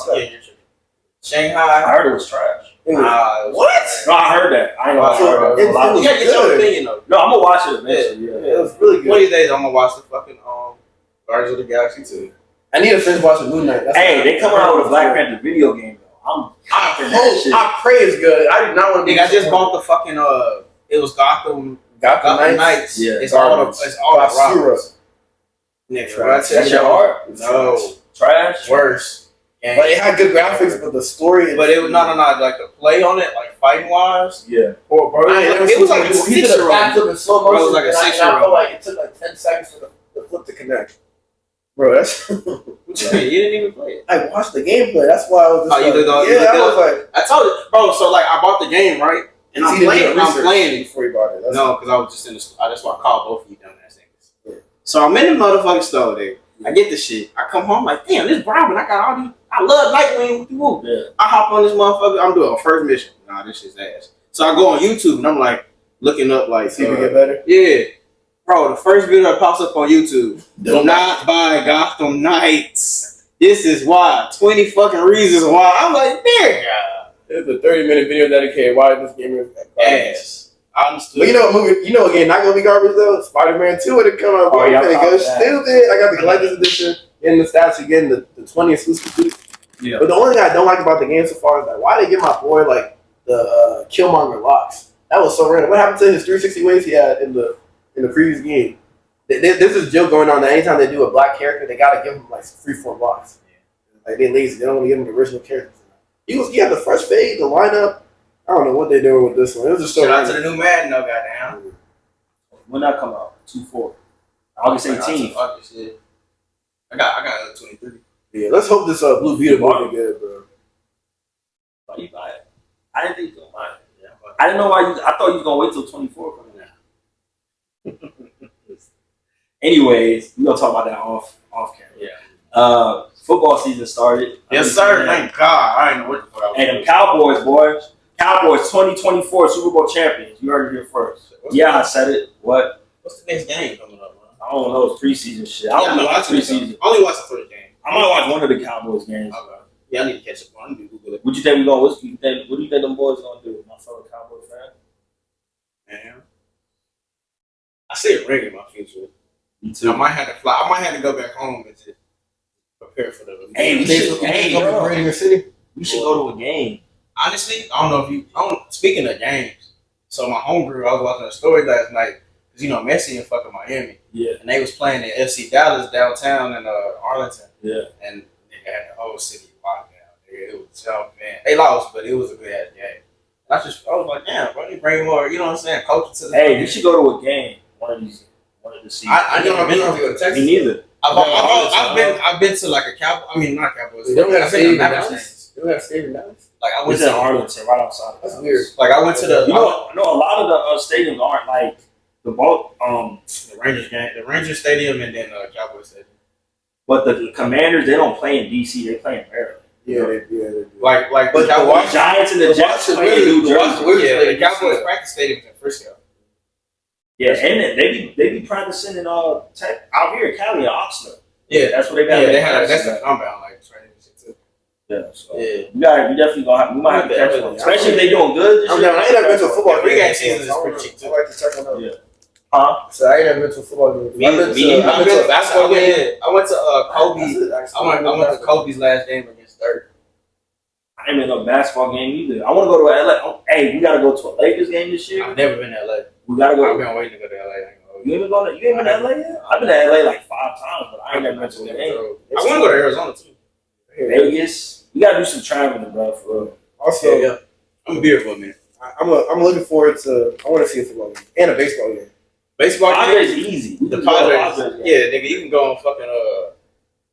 Speaker 1: that.
Speaker 3: Yeah, Shanghai.
Speaker 2: I heard it was trash.
Speaker 3: What?
Speaker 2: No, I heard that. I ain't gonna heard
Speaker 1: it.
Speaker 3: You gotta get your opinion though.
Speaker 2: No, I'm gonna watch it eventually.
Speaker 1: Yeah, it was really good.
Speaker 3: One of these days, I'm gonna watch the fucking Guardians of the Galaxy 2.
Speaker 1: I need to finish watching Moon Knight.
Speaker 2: Hey, they coming out with a Black Panther video game though.
Speaker 1: I pray it's good. I do not want to.
Speaker 3: I just bought the fucking it was Gotham Knights.
Speaker 2: Yeah,
Speaker 3: it's all Roberts. Next,
Speaker 2: That's your heart?
Speaker 3: No,
Speaker 2: trash.
Speaker 3: Worse.
Speaker 1: But it had good graphics, but the story.
Speaker 3: But it was not like the play on it, like fighting wise.
Speaker 2: Yeah.
Speaker 1: Or bro,
Speaker 3: it was like a 6-year-old.
Speaker 1: Backflip in slow motion.
Speaker 3: It was like a 6-year-old.
Speaker 1: I felt like it took like 10 seconds for the flip to connect. Bro, that's.
Speaker 3: What you mean? You didn't even play it.
Speaker 1: I watched the gameplay. That's why I was. Just
Speaker 3: I was
Speaker 1: like,
Speaker 3: I told you, bro. So like, I bought the game, right? And I'm playing it
Speaker 1: before you bought it.
Speaker 3: No, because I was just in the store. That's why I called both of you dumbass niggas. Yeah. So I'm in the motherfucking store there. I get the shit. I come home like, damn, this Robin. I got all these. I love Nightwing. Yeah. I hop on this motherfucker. I'm doing a first mission. Nah, this shit's ass. So I go on YouTube and I'm like looking up like,
Speaker 1: see if it get better.
Speaker 3: Yeah, bro. The first video that pops up on YouTube. Do not buy Gotham Knights. This is why. 20 fucking reasons why. I'm like, there, God.
Speaker 1: It's a 30-minute video dedicated why this game is
Speaker 3: ass. I understood.
Speaker 1: But again, not gonna be garbage though. Spider-Man 2 would have come out. I'm gonna go stupid. I got the collector's edition, getting the stats again, the 20 exclusive. Yeah. But the only thing I don't like about the game so far is like, why they give my boy like the Killmonger locks? That was so random. What happened to his 360 wings he had in the previous game? There's this joke going on that anytime they do a black character, they gotta give him like freeform locks. Like they lazy. They don't want to give him the original characters. He had the fresh fade, the lineup. I don't know what they're doing with this one. It was just so.
Speaker 3: Shout out to the new Madden, though, goddamn.
Speaker 2: When that come out? 2/4. August 18th.
Speaker 3: August, yeah. I got 23.
Speaker 1: Yeah, let's hope this Blue Beetle movie good, bro.
Speaker 2: Why you buy it? I didn't think you was gonna buy it. Yeah, I didn't know why you. I thought you was gonna wait till 24 coming out. Anyways, we gonna talk about that off camera. Yeah. Football season started.
Speaker 3: Yes, sir. Thank God. I ain't know what the fuck I was
Speaker 2: doing. And the Cowboys, boys. Cowboys 2024 Super Bowl champions. You heard it here first. I said it. What?
Speaker 3: What's the next game coming up, man?
Speaker 2: I don't know. It's preseason shit. I don't watch preseason.
Speaker 3: I only watch the first game.
Speaker 2: I might watch one of the Cowboys games.
Speaker 3: Okay. Yeah, I need to catch up on it.
Speaker 2: What do you think we gonna? What do you think them boys gonna do? My fellow Cowboy fan.
Speaker 3: Man, I see a ring in my future. Me too. I might have to fly. I might have to go back home and just prepare for the.
Speaker 2: Hey, we should go to a game.
Speaker 3: Honestly, I don't know if you. Speaking of games, so my homegirl, I was watching a story last night because Messi and fucking Miami. Yeah. And they was playing in FC Dallas downtown in Arlington. Yeah. And they had the whole city locked down. It was tough, man. They lost, but it was a good ass game. I was like, damn, bro, you bring more, you know what I'm saying, culture to the.
Speaker 2: Hey, you should go to a game one of the seasons.
Speaker 3: I never been to go to Texas.
Speaker 2: Me neither.
Speaker 3: I've been to like a Cowboy. I mean, not Cowboys.
Speaker 1: They don't have stadium in Dallas. They don't have stadium in Dallas.
Speaker 3: Like I went to
Speaker 2: Arlington, right outside.
Speaker 1: That's weird.
Speaker 3: Like I went to the.
Speaker 2: A lot of the stadiums aren't like the both.
Speaker 3: The Rangers game, the Rangers Stadium, and then Cowboys Stadium.
Speaker 2: But the Commanders, they don't play in DC. They play in Maryland.
Speaker 1: Yeah, they do.
Speaker 3: Like
Speaker 2: but the Giants and the Jets play in New Jersey.
Speaker 3: Yeah, the Cowboys practice stadium in Frisco.
Speaker 2: Yeah, and they be practicing in out here in Cali, in Oxnard. Yeah, that's what they got.
Speaker 3: Yeah, they had that's the compound like training and shit too.
Speaker 2: Yeah, so we definitely gonna have. We might have to catch one, especially if they doing good.
Speaker 1: I ain't never been to a football game.
Speaker 3: Pregame season is pretty cheap too.
Speaker 1: I like to check on that.
Speaker 2: Yeah. Huh?
Speaker 1: So I ain't never been to a football game.
Speaker 3: I've been to a basketball game. I went to Kobe. I went to Kobe's last game against Dirk.
Speaker 2: I ain't been to a basketball game either. I want to go to LA. Hey, we gotta go to a Lakers game this year.
Speaker 3: I've never been to LA.
Speaker 2: We gotta go.
Speaker 3: I've been waiting to go to LA.
Speaker 2: You ain't been to LA yet? I've been to LA like 5 times, but I ain't never been to a game.
Speaker 3: I want to go to Arizona too.
Speaker 2: Vegas. We gotta do some traveling, bro. For real.
Speaker 1: Also,
Speaker 3: I'm a beer for a minute.
Speaker 1: I'm looking forward to. I want to see a football game and a baseball game.
Speaker 3: Baseball
Speaker 2: Padres
Speaker 3: game
Speaker 2: is easy.
Speaker 3: The Padres. Yeah, nigga, you can go on fucking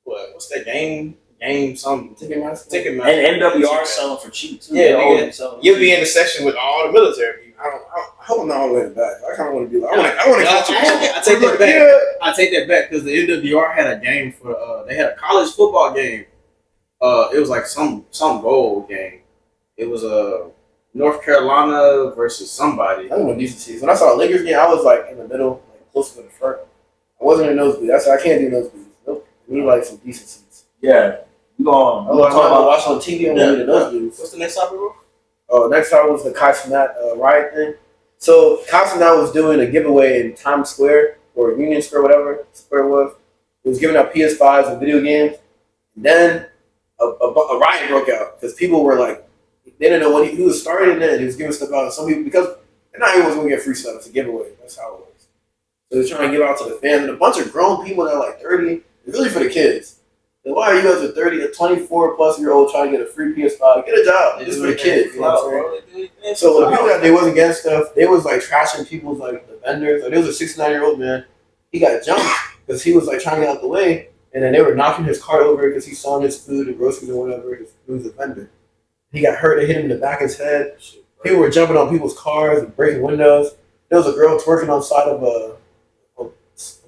Speaker 3: what's that game? Game something. Ticketmaster.
Speaker 2: And NWR selling for cheap too.
Speaker 3: Yeah, nigga, you'll be in the section with all the military people.
Speaker 1: I hope I'm not all the way in the back. I kind of want to be like. I want to catch you.
Speaker 3: I take that back. Yeah. I take that back because the NWR had a game for. They had a college football game. It was like some bowl game. It was North Carolina versus somebody.
Speaker 1: I want decent seats. When I saw a Lakers game, I was like in the middle, like close to the front. I wasn't in nosebleed. I said I can't do nosebleeds. Nope. I need like some decent seats.
Speaker 2: Yeah. I'm talking
Speaker 1: about watching on TV. I'm gonna need the nosebleeds.
Speaker 3: What's the next topic, bro?
Speaker 1: Next time was the Cenat riot thing. So Cenat was doing a giveaway in Times Square or Union Square, whatever square it was. He was giving out PS5s and video games. And then a riot broke out because people were like, they didn't know when he was starting it. He was giving stuff out to some people because not everyone's gonna get free stuff. It's a giveaway. That's how it works. So they're trying to give out to the fans and a bunch of grown people that are like 30. It's really for the kids. Like, why are you guys a 24 plus year old trying to get a free PS5? Get a job. This is for the kids. You know what I'm saying? So the people that they wasn't getting stuff, they was like trashing people's like the vendors. Like there was a 69-year-old man. He got jumped because he was like trying to get out the way, and then they were knocking his cart over because he saw his food and groceries and whatever. He was a vendor. He got hurt. They hit him in the back of his head. People were jumping on people's cars and breaking windows. There was a girl twerking on the side of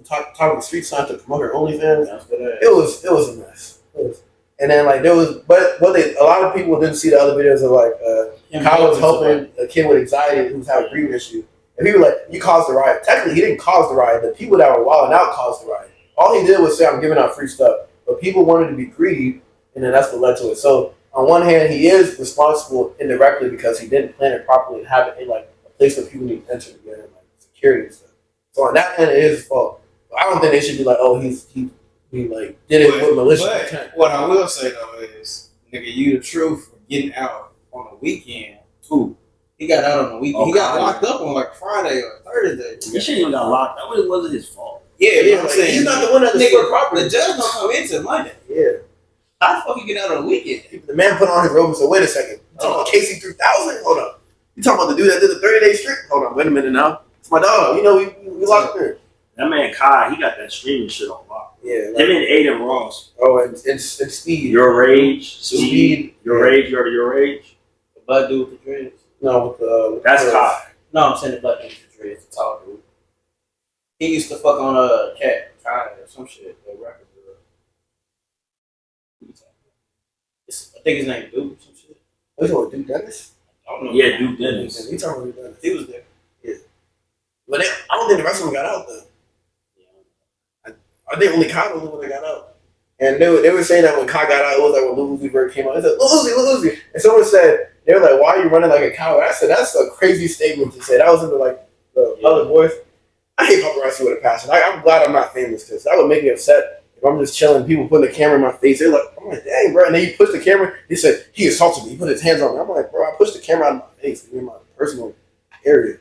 Speaker 1: top of the street sign to promote her OnlyFans. It was a mess. And then like there was, but a lot of people didn't see the other videos of like Kyle was helping a kid with anxiety who was having a breathing issue, and people were like, "You caused the riot." Technically, he didn't cause the riot. The people that were wilding out caused the riot. All he did was say, "I'm giving out free stuff," but people wanted to be greedy, and then that's what led to it. So on one hand, he is responsible indirectly because he didn't plan it properly and have it in like a place where people need to enter together, like security and stuff. So on that end, it is his fault. I don't think they should be like, oh, he like did it with malicious intent.
Speaker 3: What I will say though is, nigga, you the truth for getting out on the weekend. Who? He got out on the weekend. He got locked up on like Friday or Thursday.
Speaker 2: He shouldn't even got locked. That really wasn't his fault.
Speaker 3: Yeah, I'm saying
Speaker 1: he's not the one that
Speaker 3: nigga property. The judge don't come into Monday.
Speaker 1: Yeah.
Speaker 3: How the fuck you get out on the weekend?
Speaker 1: The man put on his robe and said, wait a second. You talking about KC 3000? Hold on. You talking about the dude that did the 30-day streak? Hold on, wait a minute now. It's my dog. You know, we locked in.
Speaker 2: That man Kai, he got that streaming shit on lock.
Speaker 1: Yeah.
Speaker 2: Him and Aiden Ross.
Speaker 1: Oh, and Speed.
Speaker 2: Your Rage. Speed. Your Rage. Your Rage.
Speaker 3: The black dude with the dreads.
Speaker 1: No, with
Speaker 2: that's Kai.
Speaker 3: No, I'm saying the black dude with the dreads. The tall dude. He used to fuck on a cat. Kai or some shit. The rapper. I think his name is Duke or some shit.
Speaker 1: What's it, Duke Dennis?
Speaker 3: I don't know.
Speaker 2: Yeah, Duke Dennis.
Speaker 1: He talking about Duke Dennis.
Speaker 3: He was there.
Speaker 1: Yeah. But I don't think the rest of them got out though. I think only Kai was the one that got out. And they were saying that when Kai got out, it was like when Lil Uzi Vert came out. They said, Lil Uzi. And someone said, they were like, why are you running like a coward? I said, that's a crazy statement to say. That was into like the other voice. I hate paparazzi with a passion. I'm glad I'm not famous because that would make me upset. If I'm just chilling, people putting the camera in my face, they're like, I'm like, dang, bro. And then he pushed the camera. He said, he assaulted me. He put his hands on me. I'm like, bro, I pushed the camera out of my face in my personal area.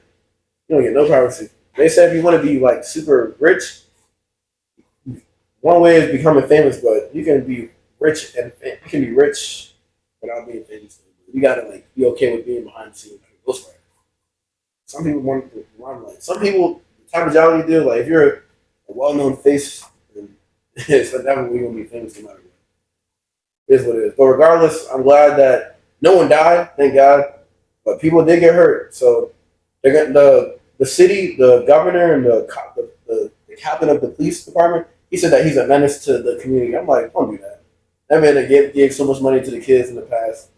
Speaker 1: You don't get no privacy. They said if you want to be like super rich, one way is becoming famous, but you can be rich and you can be rich without being famous. You gotta like be okay with being behind the scenes. Like, some people want to limelight. Some people, the type of job you do, like if you're a well-known face, it's never we're gonna be famous no matter what. It is what it is. But regardless, I'm glad that no one died, thank God. But people did get hurt. So they got the city, the governor, and the captain of the police department. He said that he's a menace to the community. I'm like, don't do that. That man that gave so much money to the kids in the past.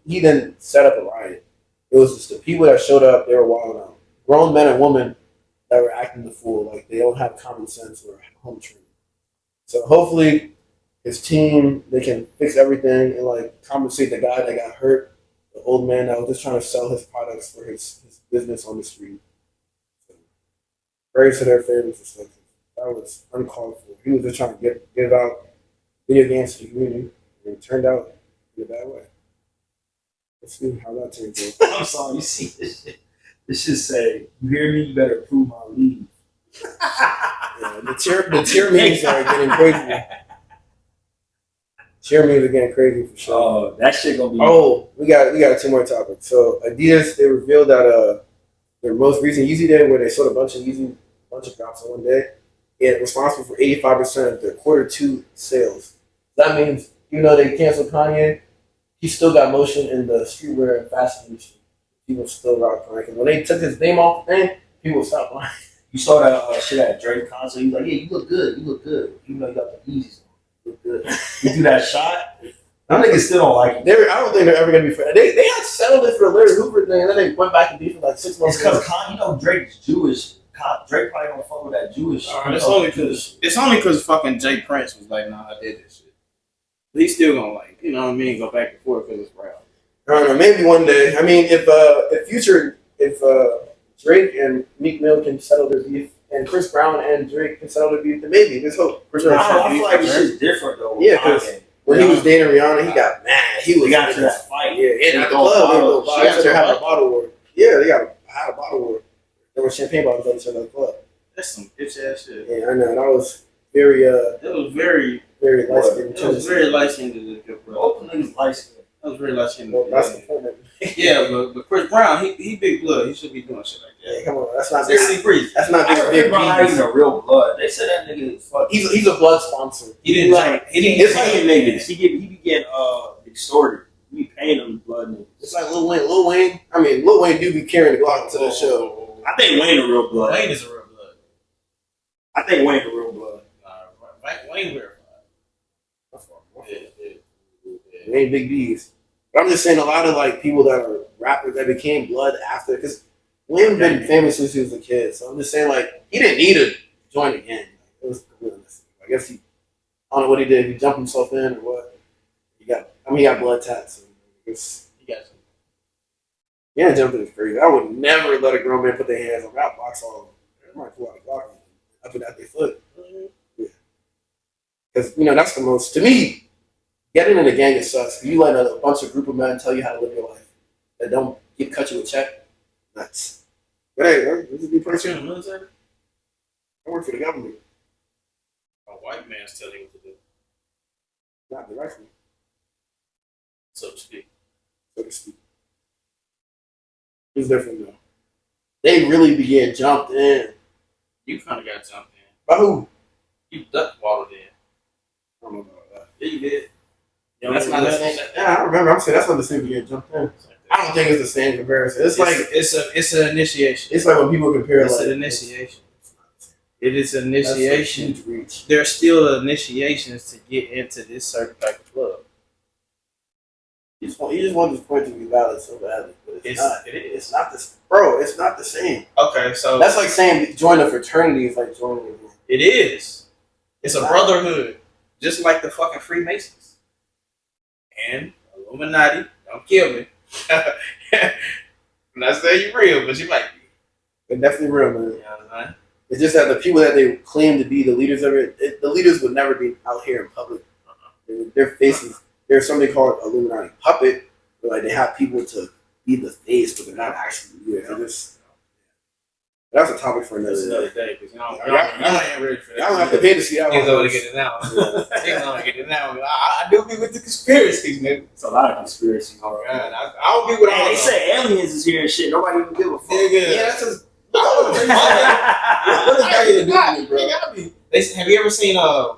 Speaker 1: He didn't set up a riot. It was just the people that showed up. They were wilding out. Grown men and women that were acting the fool, like they don't have common sense or home training. So hopefully, his team, they can fix everything and like compensate the guy that got hurt, the old man that was just trying to sell his products for his business on the street. So, praise to their families and stuff. That was uncalled for. He was just trying to get out video games to the community, and it turned out in a bad way. Let's see how that turns out.
Speaker 2: I'm sorry, you see this shit. This should say, you hear me, you better approve my leave.
Speaker 1: Yeah, the tier meetings are getting crazy. Cheer memes are getting crazy for sure.
Speaker 2: Oh, that shit gonna be.
Speaker 1: Oh, we got 2 more topics. So Adidas, they revealed that their most recent Yeezy day, where they sold a bunch of drops in one day, and responsible for 85% of their Q2 sales. That means even though they canceled Kanye, he still got motion in the streetwear and fashion industry. People still rock Kanye. Because when they took his name off the thing, people stopped buying.
Speaker 2: You saw that shit at Drake concert. He was like, "Yeah, you look good. You look good. Even though you got the Yeezys on, you look good." You do that shot. Them niggas still don't like it.
Speaker 1: I don't think they're ever gonna be friends. They had settled it for the Larry Hoover thing, and then they went back and beef for like 6 months.
Speaker 2: It's because Drake's Jewish. Drake probably don't fuck with that Jewish.
Speaker 3: It's only because fucking Jay Prince was like, "Nah, I did this shit." But he's still gonna you know what I mean, go back and forth because it's Brown.
Speaker 1: I don't know. Maybe one day. I mean, if Drake and Meek Mill can settle their beef, and Chris Brown and Drake can settle their beef, then maybe there's hope.
Speaker 2: I feel like this shit's different though.
Speaker 1: Yeah, because when he was dating Rihanna, he got mad. He got
Speaker 2: to that fight.
Speaker 1: Yeah, and at the club, they're having a bottle war. Yeah, they had a bottle war. There were champagne bottles on each other at the club.
Speaker 3: That's some bitch ass shit.
Speaker 1: Yeah, I know. That was very
Speaker 3: It was very
Speaker 1: light skinned.
Speaker 3: It was very light skinned to the bro.
Speaker 2: Both niggas light skinned.
Speaker 3: That was very light skinned.
Speaker 1: Well, that's the point.
Speaker 3: Yeah, but Chris Brown, he big blood. He should be doing shit like that.
Speaker 1: Yeah, come on, that's not
Speaker 3: big.
Speaker 1: That's not
Speaker 2: Chris Brown not even a real blood. They said that nigga is fucking.
Speaker 1: He's a blood sponsor.
Speaker 3: He didn't
Speaker 2: It's like niggas. He be getting extorted. We paying him blood niggas.
Speaker 1: It's like Lil Wayne. I mean, Lil Wayne do be carrying the Glock to the show.
Speaker 2: I think Wayne a real blood.
Speaker 3: Wayne is a real blood.
Speaker 2: I think Wayne a real blood.
Speaker 3: Wayne verified.
Speaker 1: They ain't big B's. But I'm just saying a lot of like people that are rappers that became blood after, because Wayne been famous since he was a kid. So I'm just saying like he didn't need to join the gang. It was coincidence. I guess I don't know what he did. If he jumped himself in or what. He got blood tats. So
Speaker 3: He got some.
Speaker 1: Yeah, jumping is crazy. I would never let a grown man put their hands on that box all over. I might pull out a Glock up and at their foot. Yeah. Because, that's the most, to me, getting in a gang is sus. You let a bunch of group of men tell you how to live your life that don't cut you a check. Nuts. But hey, this is the person in the military. I work for the government.
Speaker 3: A white man's telling you what to do.
Speaker 1: Not directly.
Speaker 3: So to speak.
Speaker 1: It's different though. They really began jumped in.
Speaker 3: You kind of got jumped in.
Speaker 1: By who?
Speaker 3: You duck waddled in.
Speaker 1: I don't know about that.
Speaker 3: Yeah, you did.
Speaker 1: That's not the same. Yeah, I remember. I'm saying that's not the same began jumped in. I don't think it's the same comparison. It's
Speaker 3: an initiation.
Speaker 1: It's like when people compare.
Speaker 3: It's an initiation. It is an initiation. There's still initiations to get into this certain type of club.
Speaker 1: You just want this point to be valid so badly, but it's not.
Speaker 3: It is.
Speaker 1: It's not this, bro. It's not the same.
Speaker 3: Okay, so
Speaker 1: that's like saying join a fraternity is like joining a group.
Speaker 3: It is. It's a brotherhood, just like the fucking Freemasons and Illuminati. Don't kill me. I'm not saying you're real, but you might be.
Speaker 1: They're definitely real, man.
Speaker 3: You know what I'm saying?
Speaker 1: It's just that the people that they claim to be the leaders of it, the leaders would never be out here in public. Their faces. There's something called Illuminati puppet, where like they have people to be the face, but they're not actually. Yeah, that's a topic for another
Speaker 3: day. Because y'all
Speaker 1: ain't ready for that. Y'all have to pay to see that.
Speaker 3: Niggas only get it now. Niggas only get it now. I do be with the conspiracies, nigga.
Speaker 2: It's a lot of conspiracies.
Speaker 3: All right, I don't be with all.
Speaker 2: They say aliens is here and shit. Nobody even give a fuck.
Speaker 1: Yeah, that's just. What does that even do, bro?
Speaker 3: Have you ever seen a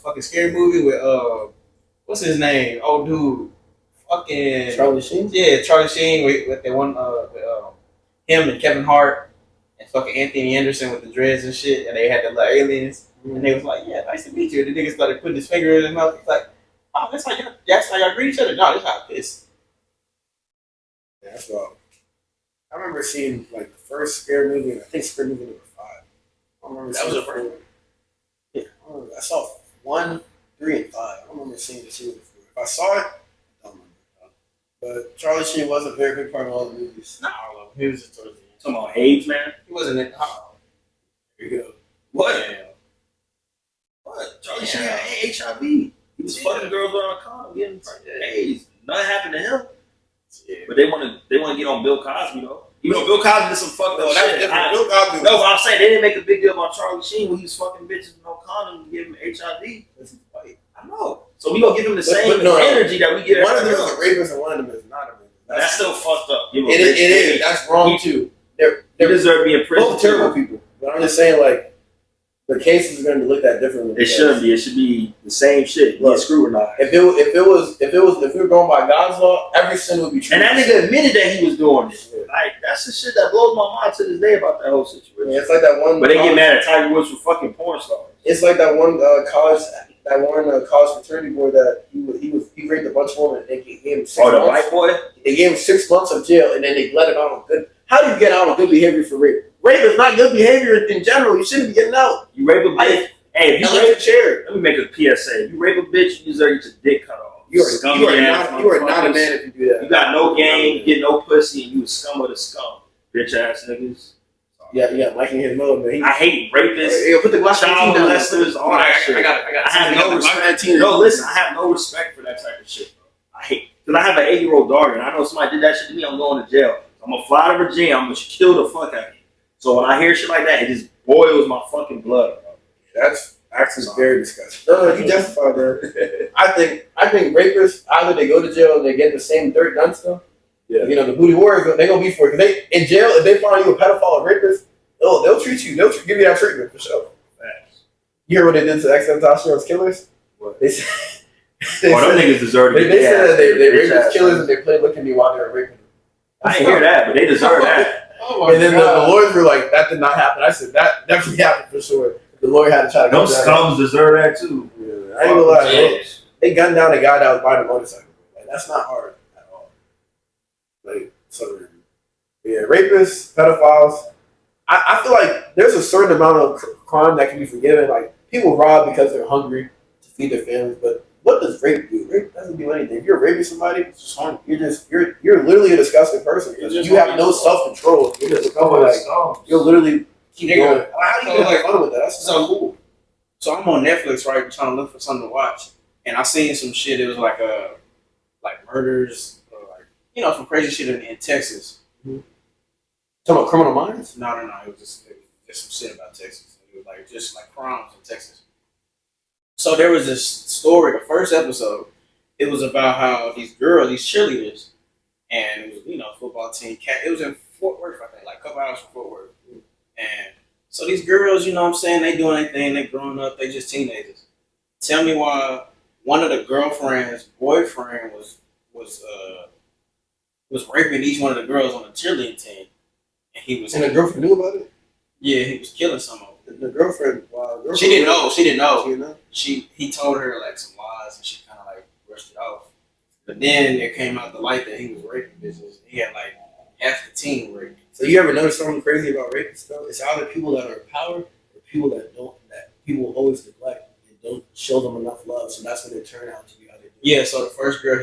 Speaker 3: fucking scary movie with what's his name? Oh, dude, fucking
Speaker 1: Charlie Sheen.
Speaker 3: Yeah, Charlie Sheen with the one with him and Kevin Hart and fucking Anthony Anderson with the dreads and shit, and they had the little aliens, and they was like, "Yeah, nice to meet you." And the nigga started putting his finger in his mouth. He's like, "Oh, that's how y'all greet each other." No, that's how I piss.
Speaker 1: Yeah, that's wild. I remember seeing like the first scary movie. I think scary movie number 5. I remember
Speaker 3: that was the first.
Speaker 1: Yeah, I saw 1, 3, and 5. I don't remember seeing the 2 before. If I saw it, I don't remember. But Charlie Sheen was a very big part of all the movies.
Speaker 3: Not all of them. He was just towards the end.
Speaker 2: Talking about AIDS, man.
Speaker 3: He wasn't in.
Speaker 1: Here you go.
Speaker 2: What? What? Charlie Sheen had HIV. He was fucking girls on a condom, getting AIDS. Nothing happened to him. Yeah. But they want to get on Bill Cosby though. Even though Bill Cosby did some fucked up shit.
Speaker 1: Bill Cosby.
Speaker 2: No, but I'm saying they didn't make a big deal about Charlie Sheen when he was fucking bitches with no condom and give him HIV.
Speaker 1: This is white.
Speaker 2: I know. So we gonna give him the same energy that we get.
Speaker 1: One of them is a rapist and one of them is not a rapist.
Speaker 2: That's still fucked up.
Speaker 1: It is. That's wrong too.
Speaker 2: They deserve to be in prison.
Speaker 1: Both terrible people. But I'm just saying, like, the cases are going to be looked at differently.
Speaker 2: It shouldn't be. It should be the same shit. Look, scrutinized.
Speaker 1: If we were going by God's law, every sin would be true.
Speaker 2: And that nigga admitted that he was doing this. Like, that's the shit that blows my mind to this day about that whole situation.
Speaker 1: Yeah, it's like that one.
Speaker 2: But they get mad at Tiger Woods for fucking porn stars.
Speaker 1: It's like that one college fraternity boy that he raped a bunch of women. They gave him 6 months.
Speaker 2: The white boy.
Speaker 1: They gave him 6 months of jail, and then they let him out on good. How do you get out on good behavior for rape? Rape is not good behavior in general. You shouldn't be getting out.
Speaker 2: You rape a bitch. Hey, if you rape a chair, let me make a PSA. If you rape a bitch, you deserve your dick cut off.
Speaker 1: You are not a man if you do that.
Speaker 2: You got no game, you get no pussy, and you a scum of the scum. Bitch ass niggas.
Speaker 1: Yeah, liking his mother, man.
Speaker 2: I hate rapists.
Speaker 1: Yo, put the
Speaker 2: child molesters, all that shit. I have no respect. No, listen, I have no respect for that type of shit, bro. I hate, because I have an 8-year-old daughter, and I know somebody did that shit to me, I'm going to jail. I'm gonna fly to Virginia, I'm gonna kill the fuck out of you. So when I hear shit like that, it just boils my fucking blood, bro.
Speaker 1: That's actually very disgusting. No, you justified that. I think rapists, either they go to jail and they get the same dirt done to them. Yeah. You know, the booty warriors, they gonna be for it. Because they in jail, if they find you a pedophile or rapist, they'll treat you. They'll give you that treatment for sure. Facts. You hear what they did to ex-Testosterone's killers?
Speaker 2: What?
Speaker 1: They said,
Speaker 2: them niggas deserve it.
Speaker 1: They said that they raped his killers and they played Look at Me while they were raping them.
Speaker 2: I didn't hear that, but they deserve that.
Speaker 1: And then the lawyers were like, that did not happen. I said, that definitely happened for sure. The lawyer had to try to go
Speaker 2: those scums deserve that too.
Speaker 1: Yeah, I ain't gonna lie. They gunned down a guy that was riding a motorcycle. Like, that's not hard at all. Like, so yeah, rapists, pedophiles. I feel like there's a certain amount of crime that can be forgiven. Like, people rob because they're hungry to feed their families, but what does rape do? Rape doesn't do anything. If you're raping somebody, you're literally a disgusting person. You have no self-control. You'll literally keep going. How do you get fun with that? That's so cool.
Speaker 3: So I'm on Netflix, right, trying to look for something to watch, and I seen some shit. It was like murders, or like some crazy shit in Texas.
Speaker 1: Mm-hmm. Talking about Criminal Minds?
Speaker 3: No. It was just some shit about Texas. It was like just like crimes in Texas. So there was this story. The first episode, it was about how these cheerleaders, and it was football team. It was in Fort Worth, I think, like a couple hours from Fort Worth. And so these girls, you know what I'm saying, they doing their thing, they growing up, they just teenagers. Tell me why one of the girlfriend's boyfriend was raping each one of the girls on the cheerleading team. And he was.
Speaker 1: And the girlfriend knew about it?
Speaker 3: Yeah, he was killing some of them.
Speaker 1: The girlfriend,
Speaker 3: she didn't know. He told her like some lies and she kind of like brushed it off. But then it came out the light that he was raping bitches. He had like half the team raped.
Speaker 1: So you ever notice something crazy about rapists though? It's either people that are in power or people that people always neglect and don't show them enough love. So that's when they turn out to be how they do.
Speaker 3: Yeah. So the first girl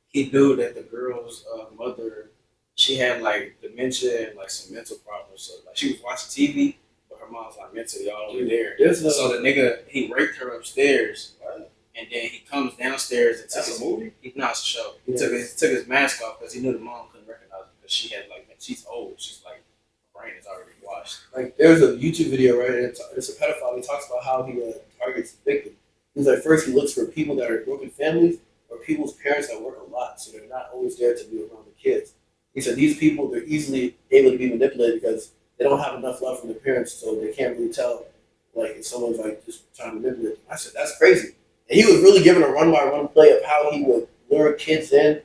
Speaker 3: he knew that the girl's mother, she had like dementia and like some mental problems. So like she was watching TV. Her mom's like mentally all the way there. So the nigga, he raped her upstairs, and then he comes downstairs and
Speaker 1: That's a movie?
Speaker 3: No, it's a show. He took his mask off because he knew the mom couldn't recognize him because she had like, she's old. She's like, her brain is already washed.
Speaker 1: Like there's a YouTube video, right? And it's a pedophile. He talks about how he targets the victim. He's like, first he looks for people that are in broken families or people's parents that work a lot, so they're not always there to be around the kids. He said these people, they're easily able to be manipulated because they don't have enough love from their parents, so they can't really tell, like, if someone's, like, just trying to manipulate them. I said, that's crazy. And he was really giving a run-by-run play of how he would lure kids in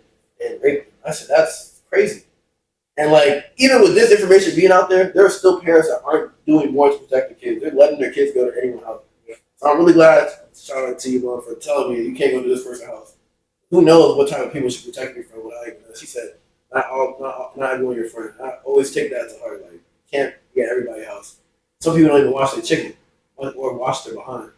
Speaker 1: and rape them. I said, that's crazy. And, like, even with this information being out there, there are still parents that aren't doing more to protect their kids. They're letting their kids go to anyone's house. So I'm really glad, shout out to you, Mom, for telling me you can't go to this person's house. Who knows what type of people should protect me from what I know. She said, not everyone your friend. I always take that to heart, like, can't get everybody's house. Some people don't even wash their chicken or wash their behind.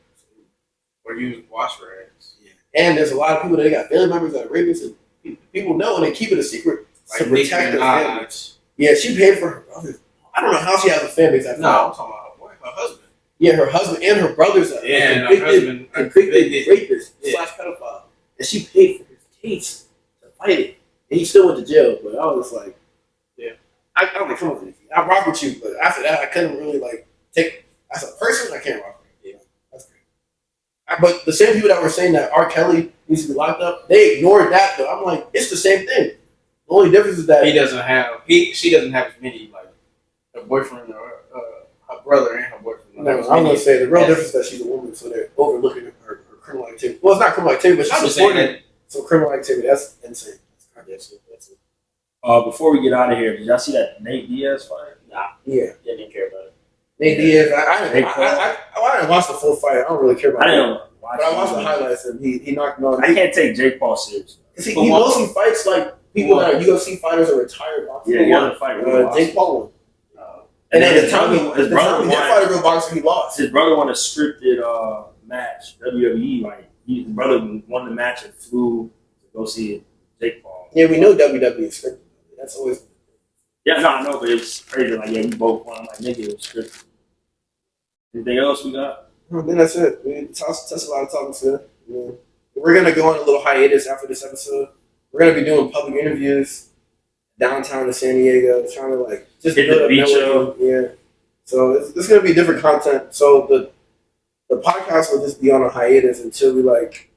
Speaker 3: Or use wash rags.
Speaker 1: Yeah. And there's a lot of people that got family members that are rapists and people know and they keep it a secret to protect their families. Yeah, she paid for her brothers. I don't know how she has a family.
Speaker 3: No, I'm talking about her husband.
Speaker 1: Yeah, her husband and her brothers are convicted rapists / pedophile. And she paid for his case to fight it. And he still went to jail, but I was like, I'm like, come on, I rock with you, but after that, I couldn't really like take as a person. I can't rock with you. Yeah, that's great. But the same people that were saying that R. Kelly needs to be locked up, they ignored that though. I'm like, it's the same thing. The only difference is that
Speaker 3: she doesn't have as many like her boyfriend or her brother and her boyfriend.
Speaker 1: No, I'm gonna say the real difference is that she's a woman, so they're overlooking her criminal activity. Well, it's not criminal activity, but she's supporting some criminal activity. That's insane. That's it.
Speaker 2: Before we get out of here, did y'all see that Nate Diaz fight?
Speaker 3: Nah.
Speaker 1: Yeah.
Speaker 3: Didn't care about it.
Speaker 1: Nate Diaz, I didn't watch the full fight. I don't really care about it. But I watched the highlights and he knocked him out.
Speaker 2: I can't take Jake Paul seriously.
Speaker 1: He mostly fights like people that are UFC fighters or retired boxers.
Speaker 2: Yeah, he won the fight.
Speaker 1: Jake Paul won.
Speaker 2: And then
Speaker 1: his brother did fight a real boxer. He lost.
Speaker 2: His brother won a scripted match, WWE. Like his brother won the match and flew to go see Jake Paul.
Speaker 1: Yeah, we know WWE is scripted. That's always.
Speaker 2: Yeah, no, I know, but it's crazy. Like, yeah, we both won. I'm like, nigga, it was scripted. Anything else we got?
Speaker 1: Then that's it. We touched a lot of talking to. Yeah. We're gonna go on a little hiatus after this episode. We're gonna be doing public interviews downtown in San Diego, trying to like just
Speaker 2: hit the beach show.
Speaker 1: Yeah. So it's gonna be different content. So the podcast will just be on a hiatus until we like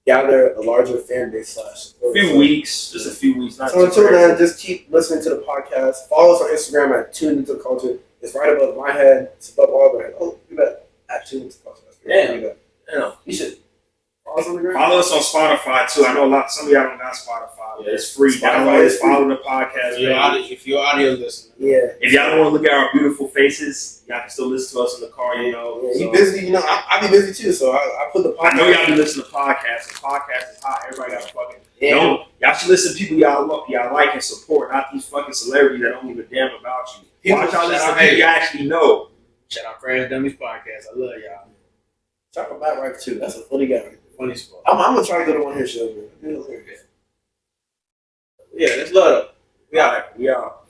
Speaker 1: gather a larger fan base /
Speaker 2: a few weeks, just a few weeks.
Speaker 1: So until then, just keep listening to the podcast. Follow us on Instagram at Tuned Into Culture. It's right above my head. It's above all of our head. Oh, look at that. At Tuned Into Culture.
Speaker 2: Damn.
Speaker 1: You should
Speaker 2: follow us on Spotify too. I know some of y'all don't got Spotify, but it's free. Download it, follow the podcast.
Speaker 3: If you're audio listener,
Speaker 2: If y'all don't want to look at our beautiful faces, y'all can still listen to us in the car. You know,
Speaker 1: you busy? You know, I be busy too. So I put the podcast.
Speaker 2: I know y'all be listening to podcasts. The podcast is hot. Everybody got fucking. Y'all should listen to people y'all love, y'all like and support, not these fucking celebrities that don't give a damn about you. Why y'all listen to people you actually know?
Speaker 3: Shout out Crash Dummies Podcast. I love y'all.
Speaker 1: Talk about Ripe too. That's a funny guy.
Speaker 3: Funny spot.
Speaker 1: I'm gonna try to go to one of his shows, man.
Speaker 3: Yeah, let's love it.
Speaker 2: We out.